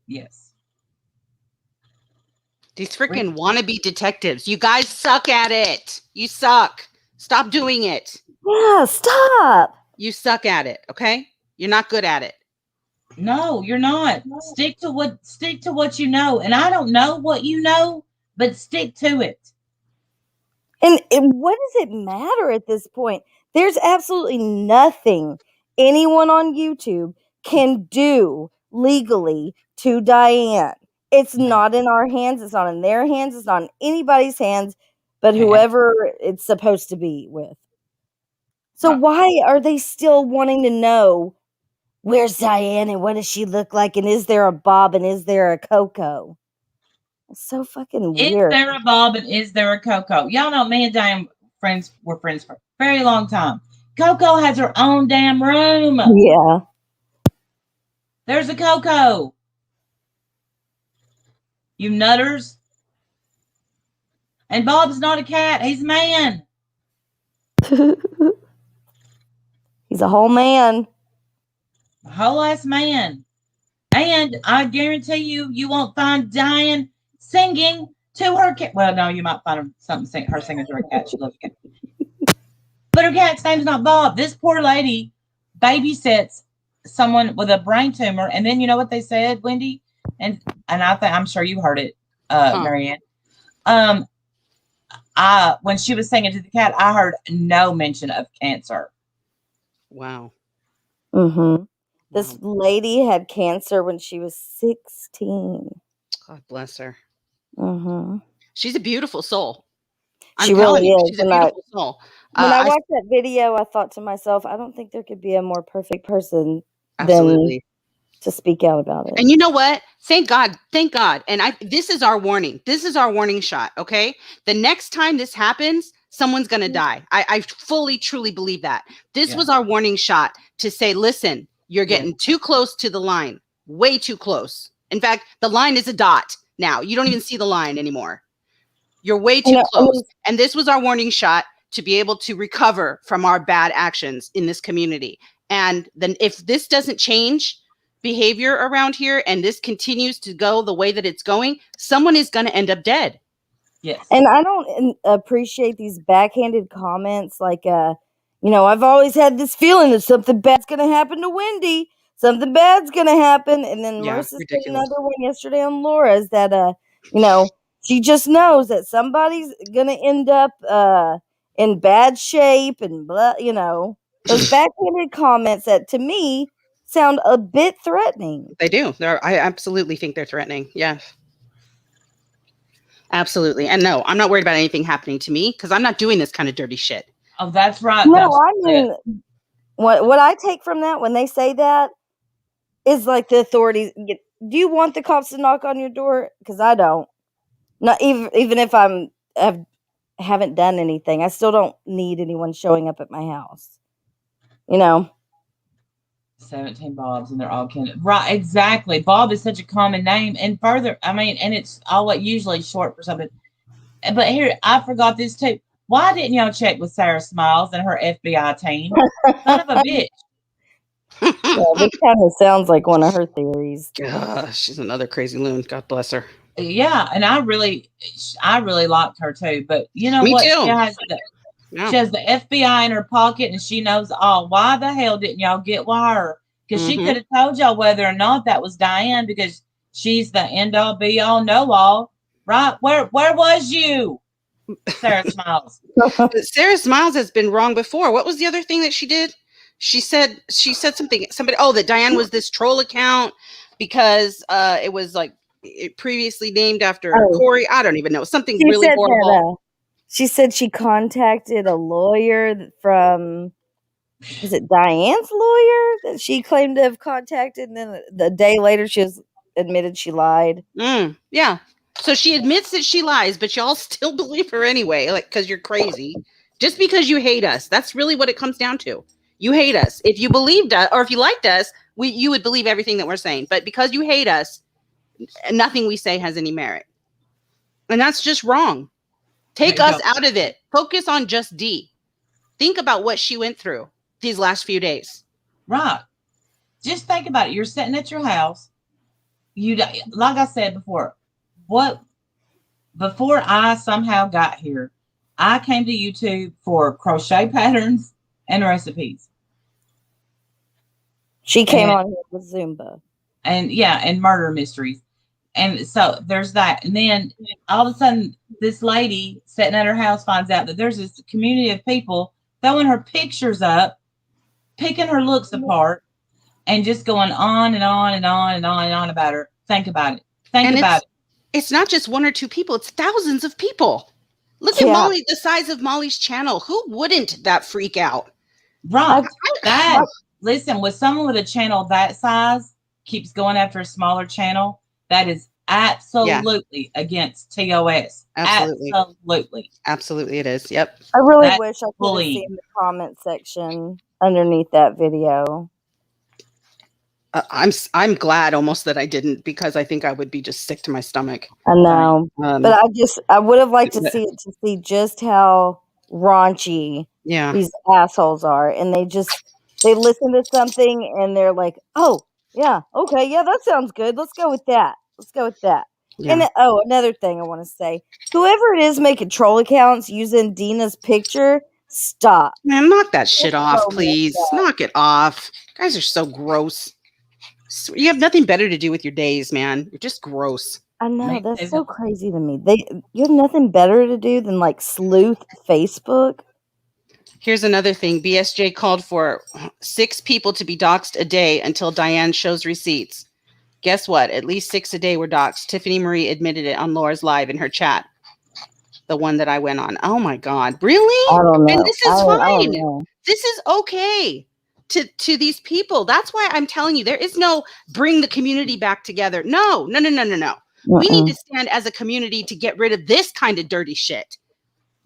Yes. These freaking wannabe detectives. You guys suck at it. You suck. Stop doing it. Yeah, stop. You suck at it, okay? You're not good at it. No, you're not. Stick to what you know. And I don't know what you know, but stick to it. And what does it matter at this point? There's absolutely nothing anyone on YouTube can do legally to Diane. It's not in our hands. It's not in their hands. It's not in anybody's hands, but whoever it's supposed to be with. So why are they still wanting to know where's Diane and what does she look like? And is there a Bob and is there a Coco? It's so fucking weird. Is there a Bob and is there a Coco? Y'all know me and Diane were friends for a very long time. Coco has her own damn room. Yeah. There's a Coco. You nutters. And Bob's not a cat. He's a man. He's a whole man. A whole ass man. And I guarantee you won't find Diane singing to her cat. Well, no, you might find her singing to her cat. She loves cat. But her cat's name's not Bob. This poor lady babysits someone with a brain tumor. And then you know what they said, Wendy? And I'm sure you heard it, Marianne. When she was singing to the cat, I heard no mention of cancer. Wow. Mm-hmm. This lady had cancer when she was 16. God bless her. Mm-hmm. She's a beautiful soul. She really is. She's a beautiful soul. When I watched that video, I thought to myself, I don't think there could be a more perfect person absolutely to speak out about it. And you know what? Thank God. And this is our warning. This is our warning shot. Okay. The next time this happens, someone's going to die. I fully, truly believe that. This was our warning shot to say, listen, you're getting too close to the line, way too close. In fact, the line is a dot now. You don't even see the line anymore. You're way too close. And this was our warning shot to be able to recover from our bad actions in this community. And then if this doesn't change behavior around here and this continues to go the way that it's going, someone is going to end up dead. Yes. And I don't appreciate these backhanded comments like, I've always had this feeling that something bad's going to happen to Wendy. Something bad's going to happen. And then Marissa said another one yesterday on Laura's that, She just knows that somebody's gonna end up in bad shape and blah, you know. Those backhanded comments that to me sound a bit threatening. They do. I absolutely think they're threatening. Yes. Absolutely. And no, I'm not worried about anything happening to me because I'm not doing this kind of dirty shit. Oh, that's right. No, That's I it. mean, what I take from that when they say that is like the authorities. Do you want the cops to knock on your door? Because I don't. Not even if haven't done anything, I still don't need anyone showing up at my house. You know. 17 Bobs, and they're all kin. Right, exactly. Bob is such a common name, and further, I mean, and it's all usually short for something. But here, I forgot this too. Why didn't y'all check with Sarah Smiles and her FBI team? Son of a bitch. Yeah, this kind of sounds like one of her theories. Gosh, she's another crazy loon. God bless her. Yeah, and I really liked her too. But you know Me what? too. She has the FBI in her pocket, and she knows all. Why the hell didn't y'all get with her? Because she could have told y'all whether or not that was Diane, because she's the end all be all know all, right? Where was you, Sarah Smiles? Sarah Smiles has been wrong before. What was the other thing that she did? She said something. That Diane was this troll account because it was like previously named after Corey. I don't even know, something really horrible. She said she contacted a lawyer from, was it Diane's lawyer that she claimed to have contacted, and then the day later she admitted she lied. Yeah. So she admits that she lies, but y'all still believe her anyway, like, because you're crazy. Just because you hate us. That's really what it comes down to. You hate us. If you believed us, or if you liked us, you would believe everything that we're saying. But because you hate us, nothing we say has any merit. And that's just wrong. Take us out of it. Focus on just D. Think about what she went through these last few days. Right. Just think about it. You're sitting at your house. Like I said before, before I somehow got here, I came to YouTube for crochet patterns and recipes. She came on here with Zumba. And murder mysteries. And so there's that. And then all of a sudden, this lady sitting at her house finds out that there's this community of people throwing her pictures up, picking her looks apart, and just going on and on and on and on and on about her. Think about it. Think about it. It's not just one or two people. It's thousands of people. Look at Molly, the size of Molly's channel. Who wouldn't that freak out? Right. Listen, with someone with a channel that size keeps going after a smaller channel, that is absolutely against TOS. Absolutely it is. Yep. I really wish I could have seen the comment section underneath that video. I'm glad almost that I didn't, because I think I would be just sick to my stomach. I know. But I would have liked to see just how raunchy these assholes are. And they listen to something and they're like, oh, yeah, okay, yeah, that sounds good. Let's go with that. Yeah. And another thing I want to say, whoever it is making troll accounts using Dina's picture, stop. Man, knock that shit off, please. Knock it off. You guys are so gross. You have nothing better to do with your days, man. You're just gross. I know, that's so crazy to me. You have nothing better to do than like sleuth Facebook. Here's another thing. BSJ called for 6 people to be doxxed a day until Diane shows receipts. Guess what? At least 6 a day were doxxed. Tiffany Marie admitted it on Laura's live in her chat. The one that I went on. Oh my God. Really? I don't know. And this is fine. This is okay to these people. That's why I'm telling you, there is no bring the community back together. No. We need to stand as a community to get rid of this kind of dirty shit.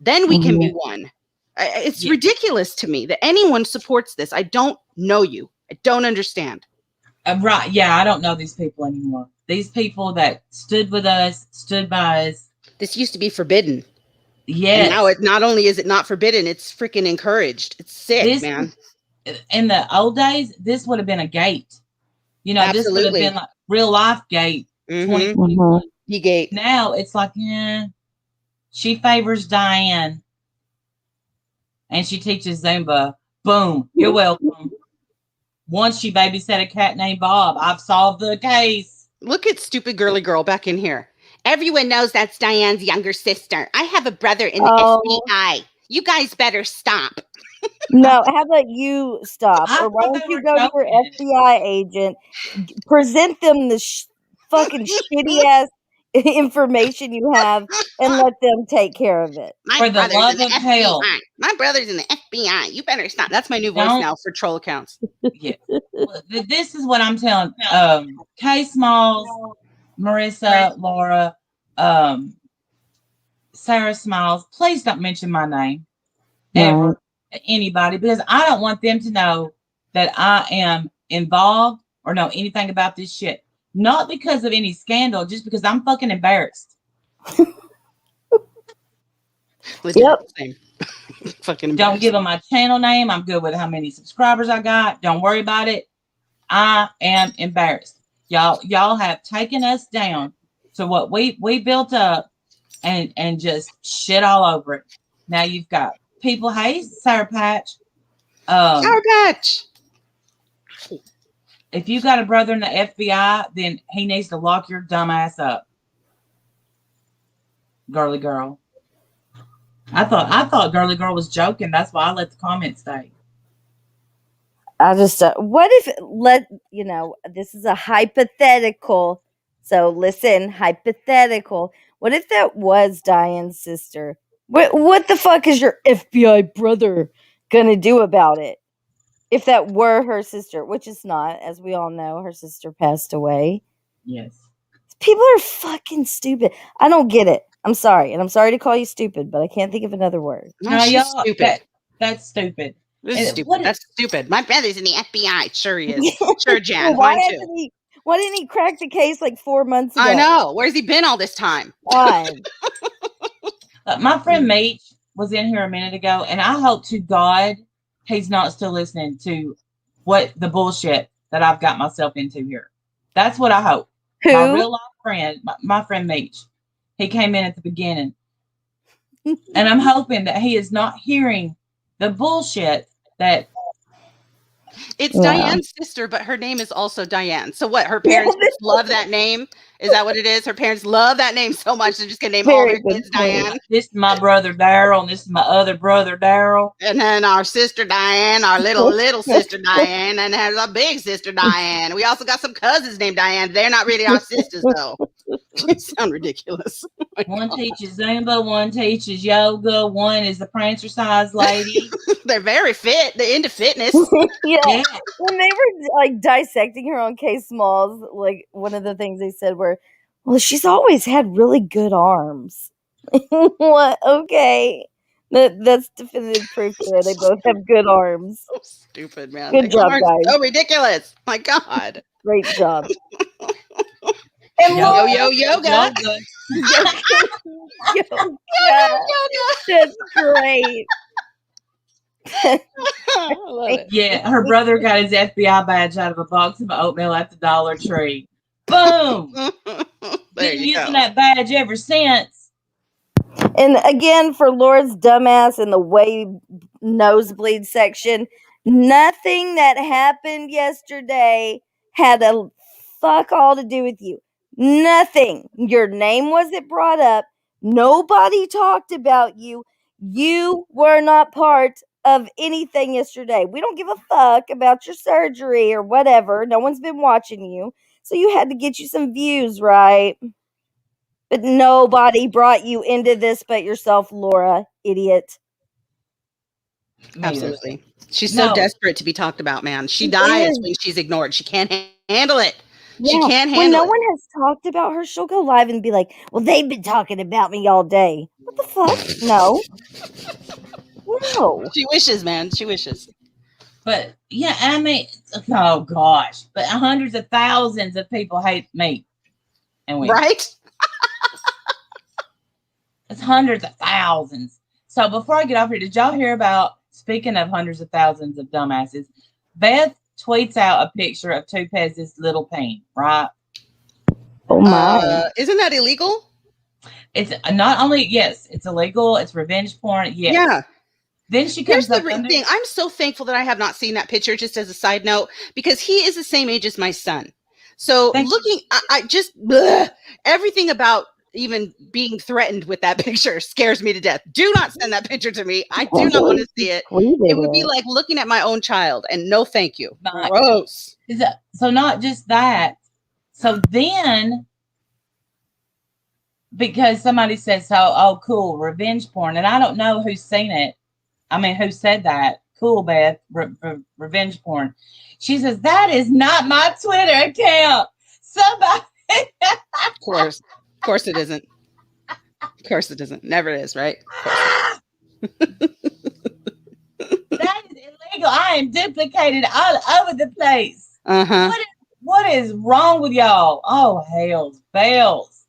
Then we can be one. It's ridiculous to me that anyone supports this. I don't know you. I don't understand. Right. Yeah, I don't know these people anymore. These people that stood with us, stood by us. This used to be forbidden. Yes. And now not only is it not forbidden, it's freaking encouraged. It's sick, man. In the old days, this would have been a gate. You know, this would have been like real life gate. 2021. Gate. Now it's like, she favors Diane. And she teaches Zumba. Boom. You're welcome. Once she babysat a cat named Bob, I've solved the case. Look at stupid girly girl back in here. Everyone knows that's Diane's younger sister. I have a brother in the Oh. FBI. You guys better stop. No, how about you stop? I Or why thought don't they you were go to your joking. FBI agent, present them the fucking shitty ass information you have, and let them take care of it. My For the brother's love in the of hell. FBI. My brother's in the FBI. You better stop. That's my new voice Don't- now for troll accounts. Yeah. Well, this is what I'm telling. K Smalls, Marissa, Laura, Sarah Smiles. Please don't mention my name ever Right. to anybody, because I don't want them to know that I am involved or know anything about this shit. Not because of any scandal, just because I'm fucking embarrassed. Yep. Same. Fucking Don't give them my channel name. I'm good with how many subscribers I got. Don't worry about it. I am embarrassed. Y'all have taken us down to what we built up and just shit all over it. Now you've got people. Hey, Sour Patch. Sour Patch. If you got a brother in the FBI, then he needs to lock your dumb ass up. Girly girl. I thought girly girl was joking. That's why I let the comments stay. I just what if this is a hypothetical. So listen, hypothetical. What if that was Diane's sister? What the fuck is your FBI brother gonna do about it? If that were her sister, which is not, as we all know, her sister passed away. Yes. People are fucking stupid. I don't get it. I'm sorry, and I'm sorry to call you stupid, but I can't think of another word. No, she's y'all, stupid. That's stupid. This is stupid. That's stupid. My brother's in the FBI. Sure he is. Sure, Jan. Well, Mine too. why didn't he crack the case like 4 months ago? I know. Where's he been all this time? God. My friend Meech was in here a minute ago, and I hope to God he's not still listening to what the bullshit that I've got myself into here. That's what I hope. Who? My real life friend, my friend Meech. He came in at the beginning. And I'm hoping that he is not hearing the bullshit that it's Diane's sister, but her name is also Diane. So what? Her parents just love that name? Is that what it is? Her parents love that name so much they're just gonna name all their kids Diane. This is my brother Daryl, and this is my other brother Daryl. And then our sister Diane, our little sister Diane, and there's our big sister Diane. We also got some cousins named Diane. They're not really our sisters though. It sounds ridiculous. One teaches Zumba, one teaches yoga, one is the prancer-sized lady. They're very fit. They're into fitness. Yeah. When they were like dissecting her on K Smalls, like one of the things they said were, well, she's always had really good arms. What? Okay. That's definitive proof there. They both have good arms. So stupid, man. Good job, guys. So ridiculous. My God. Great job. And yoga. Yoga. That's great. Yeah, her brother got his FBI badge out of a box of oatmeal at the Dollar Tree. Boom. Been using that badge ever since. And again, for Laura's dumbass in the way nosebleed section, nothing that happened yesterday had a fuck all to do with you. Nothing. Your name wasn't brought up. Nobody talked about you. You were not part of anything yesterday. We don't give a fuck about your surgery or whatever. No one's been watching you. So you had to get you some views, right? But nobody brought you into this but yourself, Laura, idiot. Absolutely. She's so desperate to be talked about, man. She dies when she's ignored. She can't handle it. Yeah. She can't handle it. When no one has talked about her, she'll go live and be like, well, they've been talking about me all day. What the fuck? No. No. She wishes, man. She wishes. But yeah, I mean, oh gosh. But hundreds of thousands of people hate me. And we. Right? It's hundreds of thousands. So before I get off here, did y'all hear about, speaking of hundreds of thousands of dumbasses, Beth tweets out a picture of Topaz's little pain, right? Oh my. Isn't that illegal? It's not only, yes, it's illegal. It's revenge porn. Yes. Yeah. Then she comes up. Here's the thing. I'm so thankful that I have not seen that picture, just as a side note, because he is the same age as my son. So I just, everything about even being threatened with that picture scares me to death. Do not send that picture to me. I do not want to see it. It would be like looking at my own child, and no thank you. Gross. So not just that. So then, because somebody says, oh, cool, revenge porn. And I don't know who's seen it. I mean, who said that? Cool, Beth, revenge porn. She says, that is not my Twitter account. Somebody. Of course it isn't. Of course it isn't. Never is, right? That is illegal. I am duplicated all over the place. Uh-huh. What is wrong with y'all? Oh, hell's bells.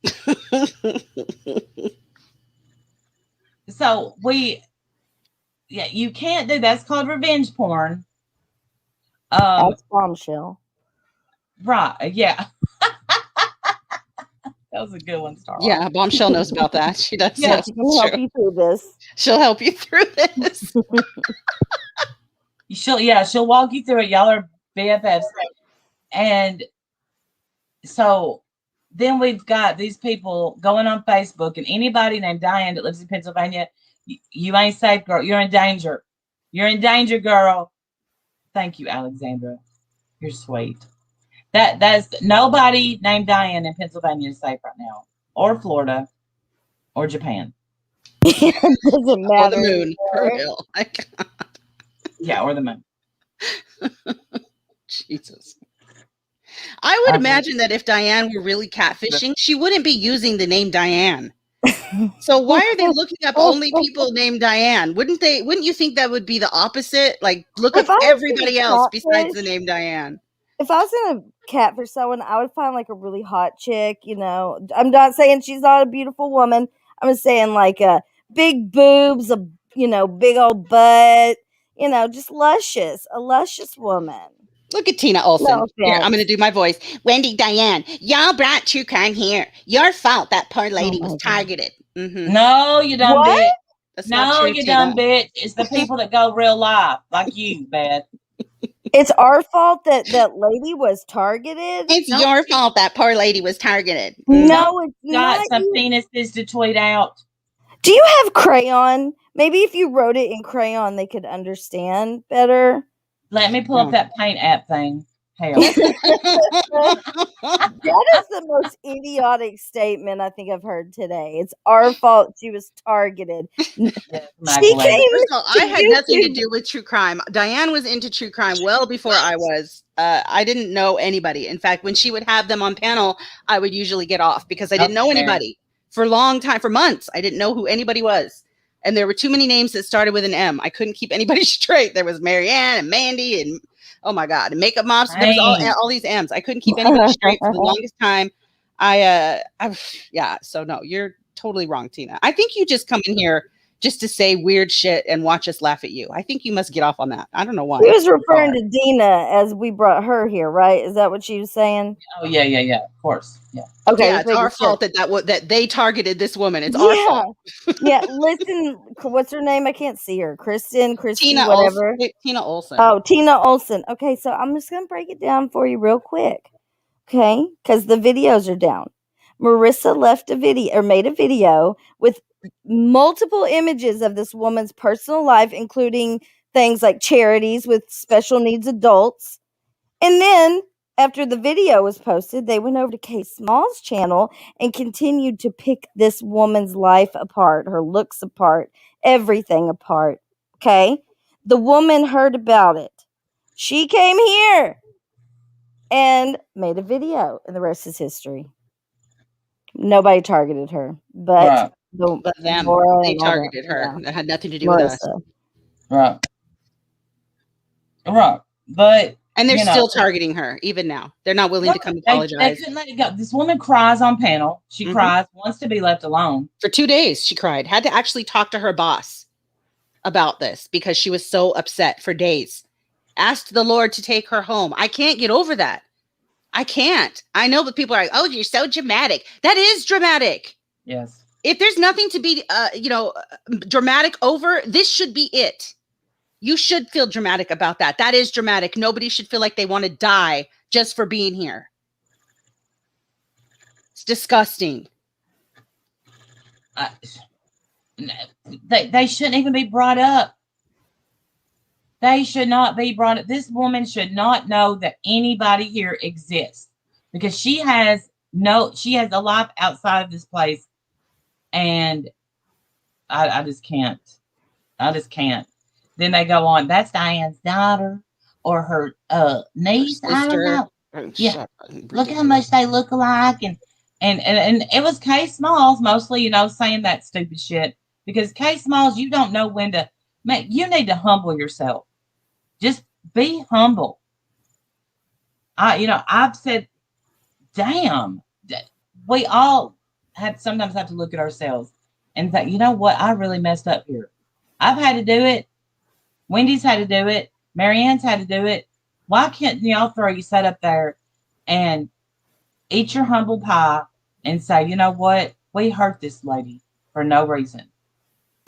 So you can't do that's called revenge porn. That's bombshell. Right, yeah. That was a good one, Star. Yeah, Bombshell knows about that. She does. Yeah, she can help you through this. She'll help you through this. She'll walk you through it. Y'all are BFFs. And so then we've got these people going on Facebook, and anybody named Diane that lives in Pennsylvania, you ain't safe, girl. You're in danger. You're in danger, girl. Thank you, Alexandra. You're sweet. That's nobody named Diane in Pennsylvania is safe right now, or Florida, or Japan. It doesn't matter. Or the moon. For real. Yeah, or the moon. Jesus. I would imagine that if Diane were really catfishing, she wouldn't be using the name Diane. So why are they looking up only people named Diane? Wouldn't you think that would be the opposite? Like, look up everybody else besides the name Diane. If I was gonna catfish someone, I would find like a really hot chick, you know. I'm not saying she's not a beautiful woman. I'm just saying like big boobs, big old butt, just a luscious woman. Look at Tina Olson. Here, I'm going to do my voice. Wendy, Diane, y'all brought true crime here. Your fault that poor lady was targeted. Mm-hmm. No, you dumb bitch. That's no, true, you dumb bitch. It's the people that go real life, like you, Beth. It's our fault that lady was targeted. It's your fault that poor lady was targeted. No, it's got not. Some penises to tweet out. Do you have crayon? Maybe if you wrote it in crayon, they could understand better. Let me pull up that paint app thing. Hell. That is the most idiotic statement I think I've heard today. It's our fault she was targeted. I had nothing to do with true crime. Diane was into true crime well before I was. I didn't know anybody. In fact, when she would have them on panel, I would usually get off because I didn't know anybody for a long time, for months. I didn't know who anybody was. And there were too many names that started with an M. I couldn't keep anybody straight. There was Marianne and Mandy and, oh my God, and Makeup Mobster. There was all these M's. I couldn't keep anybody straight for the longest time. So no, you're totally wrong, Tina. I think you just come in here just to say weird shit and watch us laugh at you. I think you must get off on that. I don't know why. She was referring to Dina as we brought her here, right? Is that what she was saying? Oh yeah, of course. Yeah. Okay. Yeah, it's our fault that they targeted this woman. It's our fault. Yeah, listen, what's her name? I can't see her. Christy, Tina whatever. Olson. Tina Olson. Oh, Tina Olson. Okay, so I'm just going to break it down for you real quick. Okay? Because the videos are down. Marissa made a video with multiple images of this woman's personal life, including things like charities with special needs adults. And then after the video was posted, they went over to Kay Small's channel and continued to pick this woman's life apart, her looks apart, everything apart. Okay? The woman heard about it. She came here and made a video, and the rest is history. Nobody targeted her, but them. They targeted her. Yeah. That had nothing to do with us. Right. But and they're still targeting her even now. They're not willing to come apologize. They couldn't let it go. This woman cries on panel. She cries, wants to be left alone. For 2 days, she cried. Had to actually talk to her boss about this because she was so upset for days. Asked the Lord to take her home. I can't get over that. I can't. I know, but people are like, oh, you're so dramatic. That is dramatic. Yes. If there's nothing to be, dramatic over, this should be it. You should feel dramatic about that. That is dramatic. Nobody should feel like they want to die just for being here. It's disgusting. I, they shouldn't even be brought up. They should not be brought up. This woman should not know that anybody here exists because she has a life outside of this place, and I just can't. I just can't. Then they go on. That's Diane's daughter or her niece. I don't know. Yeah, look how much they look alike, and it was K Smalls mostly, saying that stupid shit because K Smalls, you don't know when to make. You need to humble yourself. Just be humble. I've said, damn, we all sometimes have to look at ourselves and think, you know what, I really messed up here. I've had to do it. Wendy's had to do it. Marianne's had to do it. Why can't y'all you sit up there and eat your humble pie and say, you know what, we hurt this lady for no reason.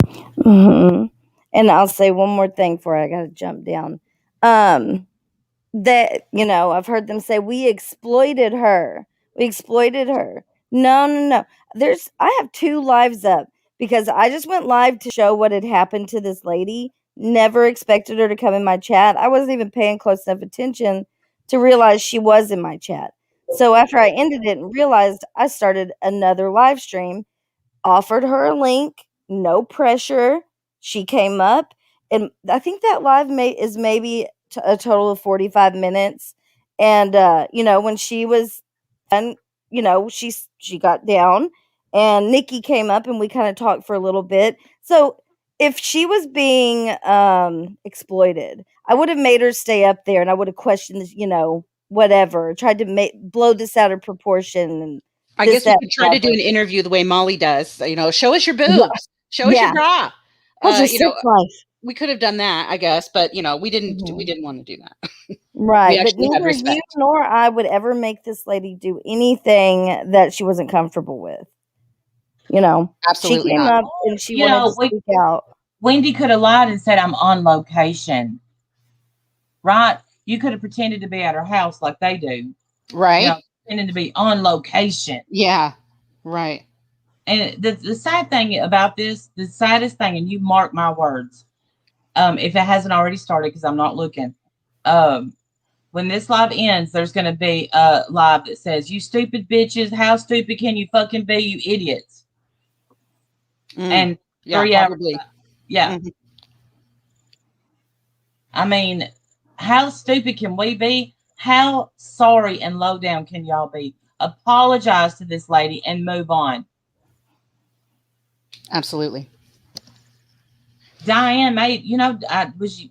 Mm-hmm. And I'll say one more thing before I got to jump down. That, I've heard them say, we exploited her. We exploited her. No, no, no. I have 2 lives up because I just went live to show what had happened to this lady. Never expected her to come in my chat. I wasn't even paying close enough attention to realize she was in my chat. So after I ended it and realized, I started another live stream, offered her a link, no pressure. She came up, and I think that live is maybe a total of 45 minutes. And when she was done, she got down, and Nikki came up, and we kind of talked for a little bit. So if she was being exploited, I would have made her stay up there, and I would have questioned, whatever, tried to blow this out of proportion. And I guess we could try to do an interview the way Molly does. Show us your boobs, show us your bra. We could have done that, I guess, but we didn't. Mhm. We didn't want to do that. Right, but neither you nor I would ever make this lady do anything that she wasn't comfortable with. Absolutely she came not. up and she wanted to speak out. Wendy could have lied and said, I'm on location. Right? You could have pretended to be at her house like they do. Right. Pretending to be on location. Yeah. Right. And the sad thing about this, the saddest thing, and you mark my words, if it hasn't already started, because I'm not looking, when this live ends, there's going to be a live that says, you stupid bitches, how stupid can you fucking be, you idiots? And 3 hours. Yeah. Mm-hmm. I mean, how stupid can we be? How sorry and low down can y'all be? Apologize to this lady and move on. Absolutely. Diane made,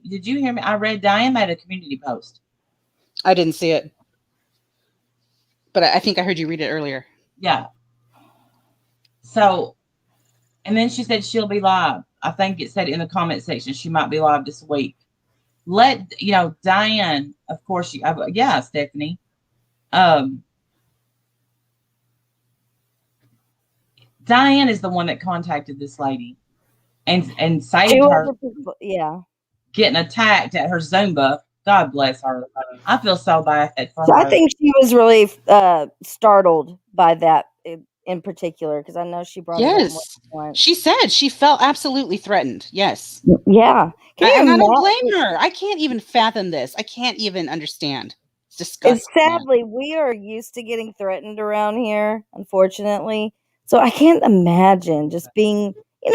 did you hear me? I read Diane made a community post. I didn't see it, but I think I heard you read it earlier. Yeah. So, and then she said she'll be live. I think it said in the comment section she might be live this week. Diane, of course, Stephanie. Diane is the one that contacted this lady and saved her. Yeah. Getting attacked at her Zumba. God bless her. I feel so bad for her. I think she was really startled by that in particular, because I know she brought it up once. She said she felt absolutely threatened. Yes. Yeah. And I don't blame her. I can't even fathom this. I can't even understand. It's disgusting. Sadly, we are used to getting threatened around here, unfortunately. So I can't imagine just being,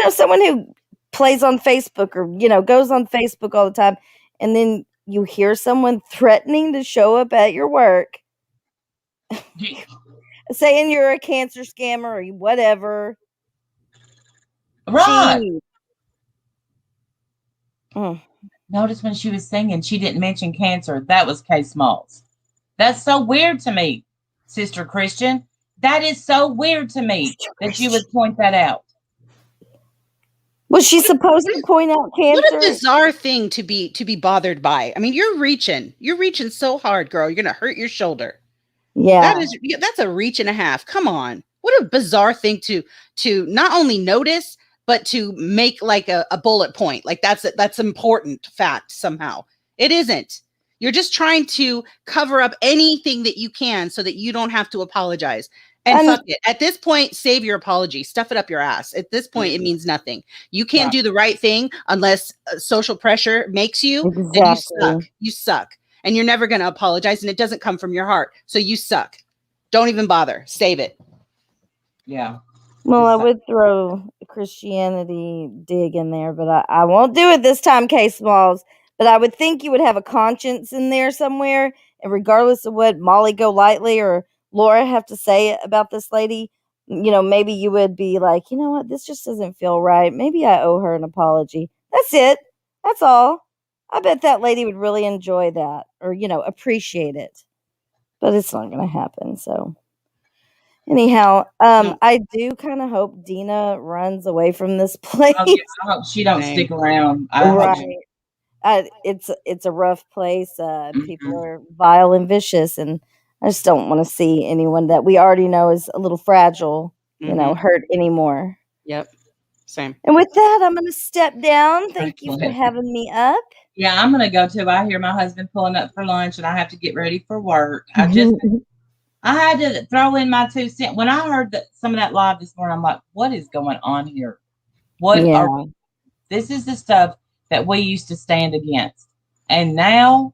someone who plays on Facebook or, goes on Facebook all the time, and then you hear someone threatening to show up at your work, saying you're a cancer scammer or whatever. Right. Notice when she was singing, she didn't mention cancer. That was K Smalls. That's so weird to me, Sister Christian. That is so weird to me that you would point that out. Was she supposed to point out cancer? What a bizarre thing to be bothered by. I mean, you're reaching so hard, girl. You're gonna hurt your shoulder. Yeah, that's a reach and a half. Come on, what a bizarre thing to not only notice, but to make like a bullet point. Like that's important fact somehow. It isn't. You're just trying to cover up anything that you can so that you don't have to apologize. And And fuck it. At this point, save your apology. Stuff it up your ass. At this point, it means nothing. You can't do the right thing unless social pressure makes you. Then you suck. exactly. You suck. And you're never going to apologize. And it doesn't come from your heart. So you suck. Don't even bother. Save it. Yeah. Well, I Just- would throw a Christianity dig in there, but I won't do it this time, K Smalls. But I would think you would have a conscience in there somewhere, and regardless of what Molly Golightly or Laura have to say about this lady, maybe you would be like, you know what, this just doesn't feel right. Maybe I owe her an apology. That's it. That's all. I bet that lady would really enjoy that or, appreciate it. But it's not going to happen, so. Anyhow, No. I do kind of hope Dina runs away from this place. Oh, yeah, I hope she don't Same. stick around. I hope Right. she, It's a rough place. People Mhm. are vile and vicious, and I just don't want to see anyone that we already know is a little fragile, Mhm. hurt anymore. Yep. Same. And with that, I'm going to step down. Thank you for Excellent. having me up. Yeah, I'm gonna go too. I hear my husband pulling up for lunch, and I have to get ready for work. I had to throw in my 2 cents when I heard that some of that live this morning. I'm like, what is going on here? What Yeah. are this is the stuff that we used to stand against, and now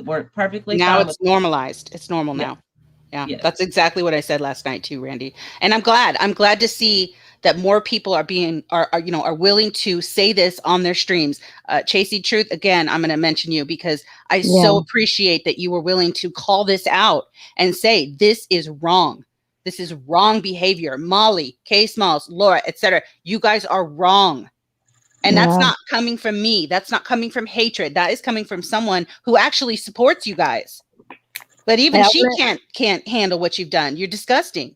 we're perfectly Now fine it's with normalized. It's normal Yeah. now. Yeah, Yes. that's exactly what I said last night too, Randy. And I'm glad to see that more people are willing to say this on their streams. Chasey Truth, again, I'm going to mention you because I so appreciate that you were willing to call this out and say this is wrong. This is wrong behavior. Molly, K Smalls, Laura, etc. You guys are wrong. And that's not coming from me. That's not coming from hatred. That is coming from someone who actually supports you guys. But even Yeah, she can't handle what you've done. You're disgusting.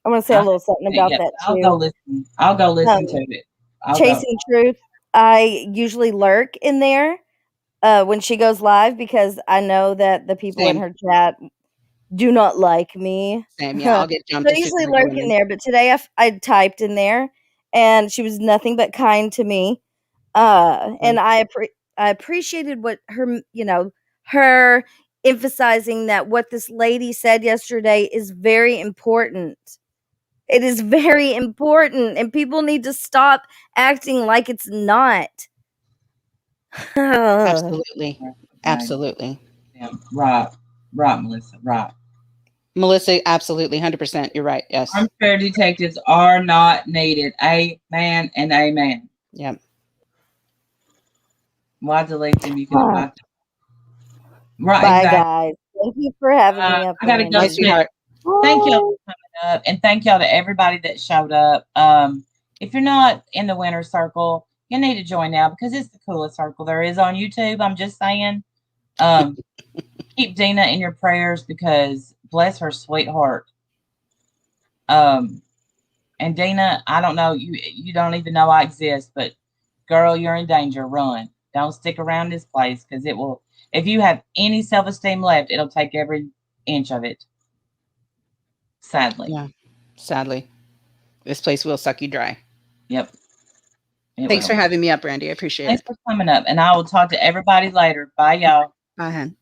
I want to say a little something about Yeah, that I'll go too. listen. I'll go listen to it. I'll go. Chasing Truth, I usually lurk in there when she goes live because I know that the people in Same. her chat do not like me. Same. Yeah, I'll get jumped So I as soon usually as I lurk go in in. there, but today I typed in there, and she was nothing but kind to me. And I appreciated what her emphasizing that what this lady said yesterday is very important. It is very important, and people need to stop acting like it's not. Absolutely. Right. Absolutely. Yeah, right, Melissa, right. Melissa, absolutely. 100%. You're right. Yes. Armchair detectives are not needed. Amen and amen. Yep. Why delete them? You can invite them. Right, Bye, exactly. guys. Thank you for having me up. I gotta Randy. go. Bye, sweetheart. Thank y'all for coming up, and thank y'all to everybody that showed up. If you're not in the winner circle, you need to join now because it's the coolest circle there is on YouTube. I'm just saying. Keep Dina in your prayers because bless her sweetheart. And Dina, I don't know you don't even know I exist, but girl, you're in danger. Run. Don't stick around this place because it will. If you have any self-esteem left, it'll take every inch of it. Sadly. Yeah. Sadly. This place will suck you dry. Yep. Thanks for having me up, Randy. I appreciate Thanks it. for coming up, and I will talk to everybody later. Bye, y'all. Bye, hon.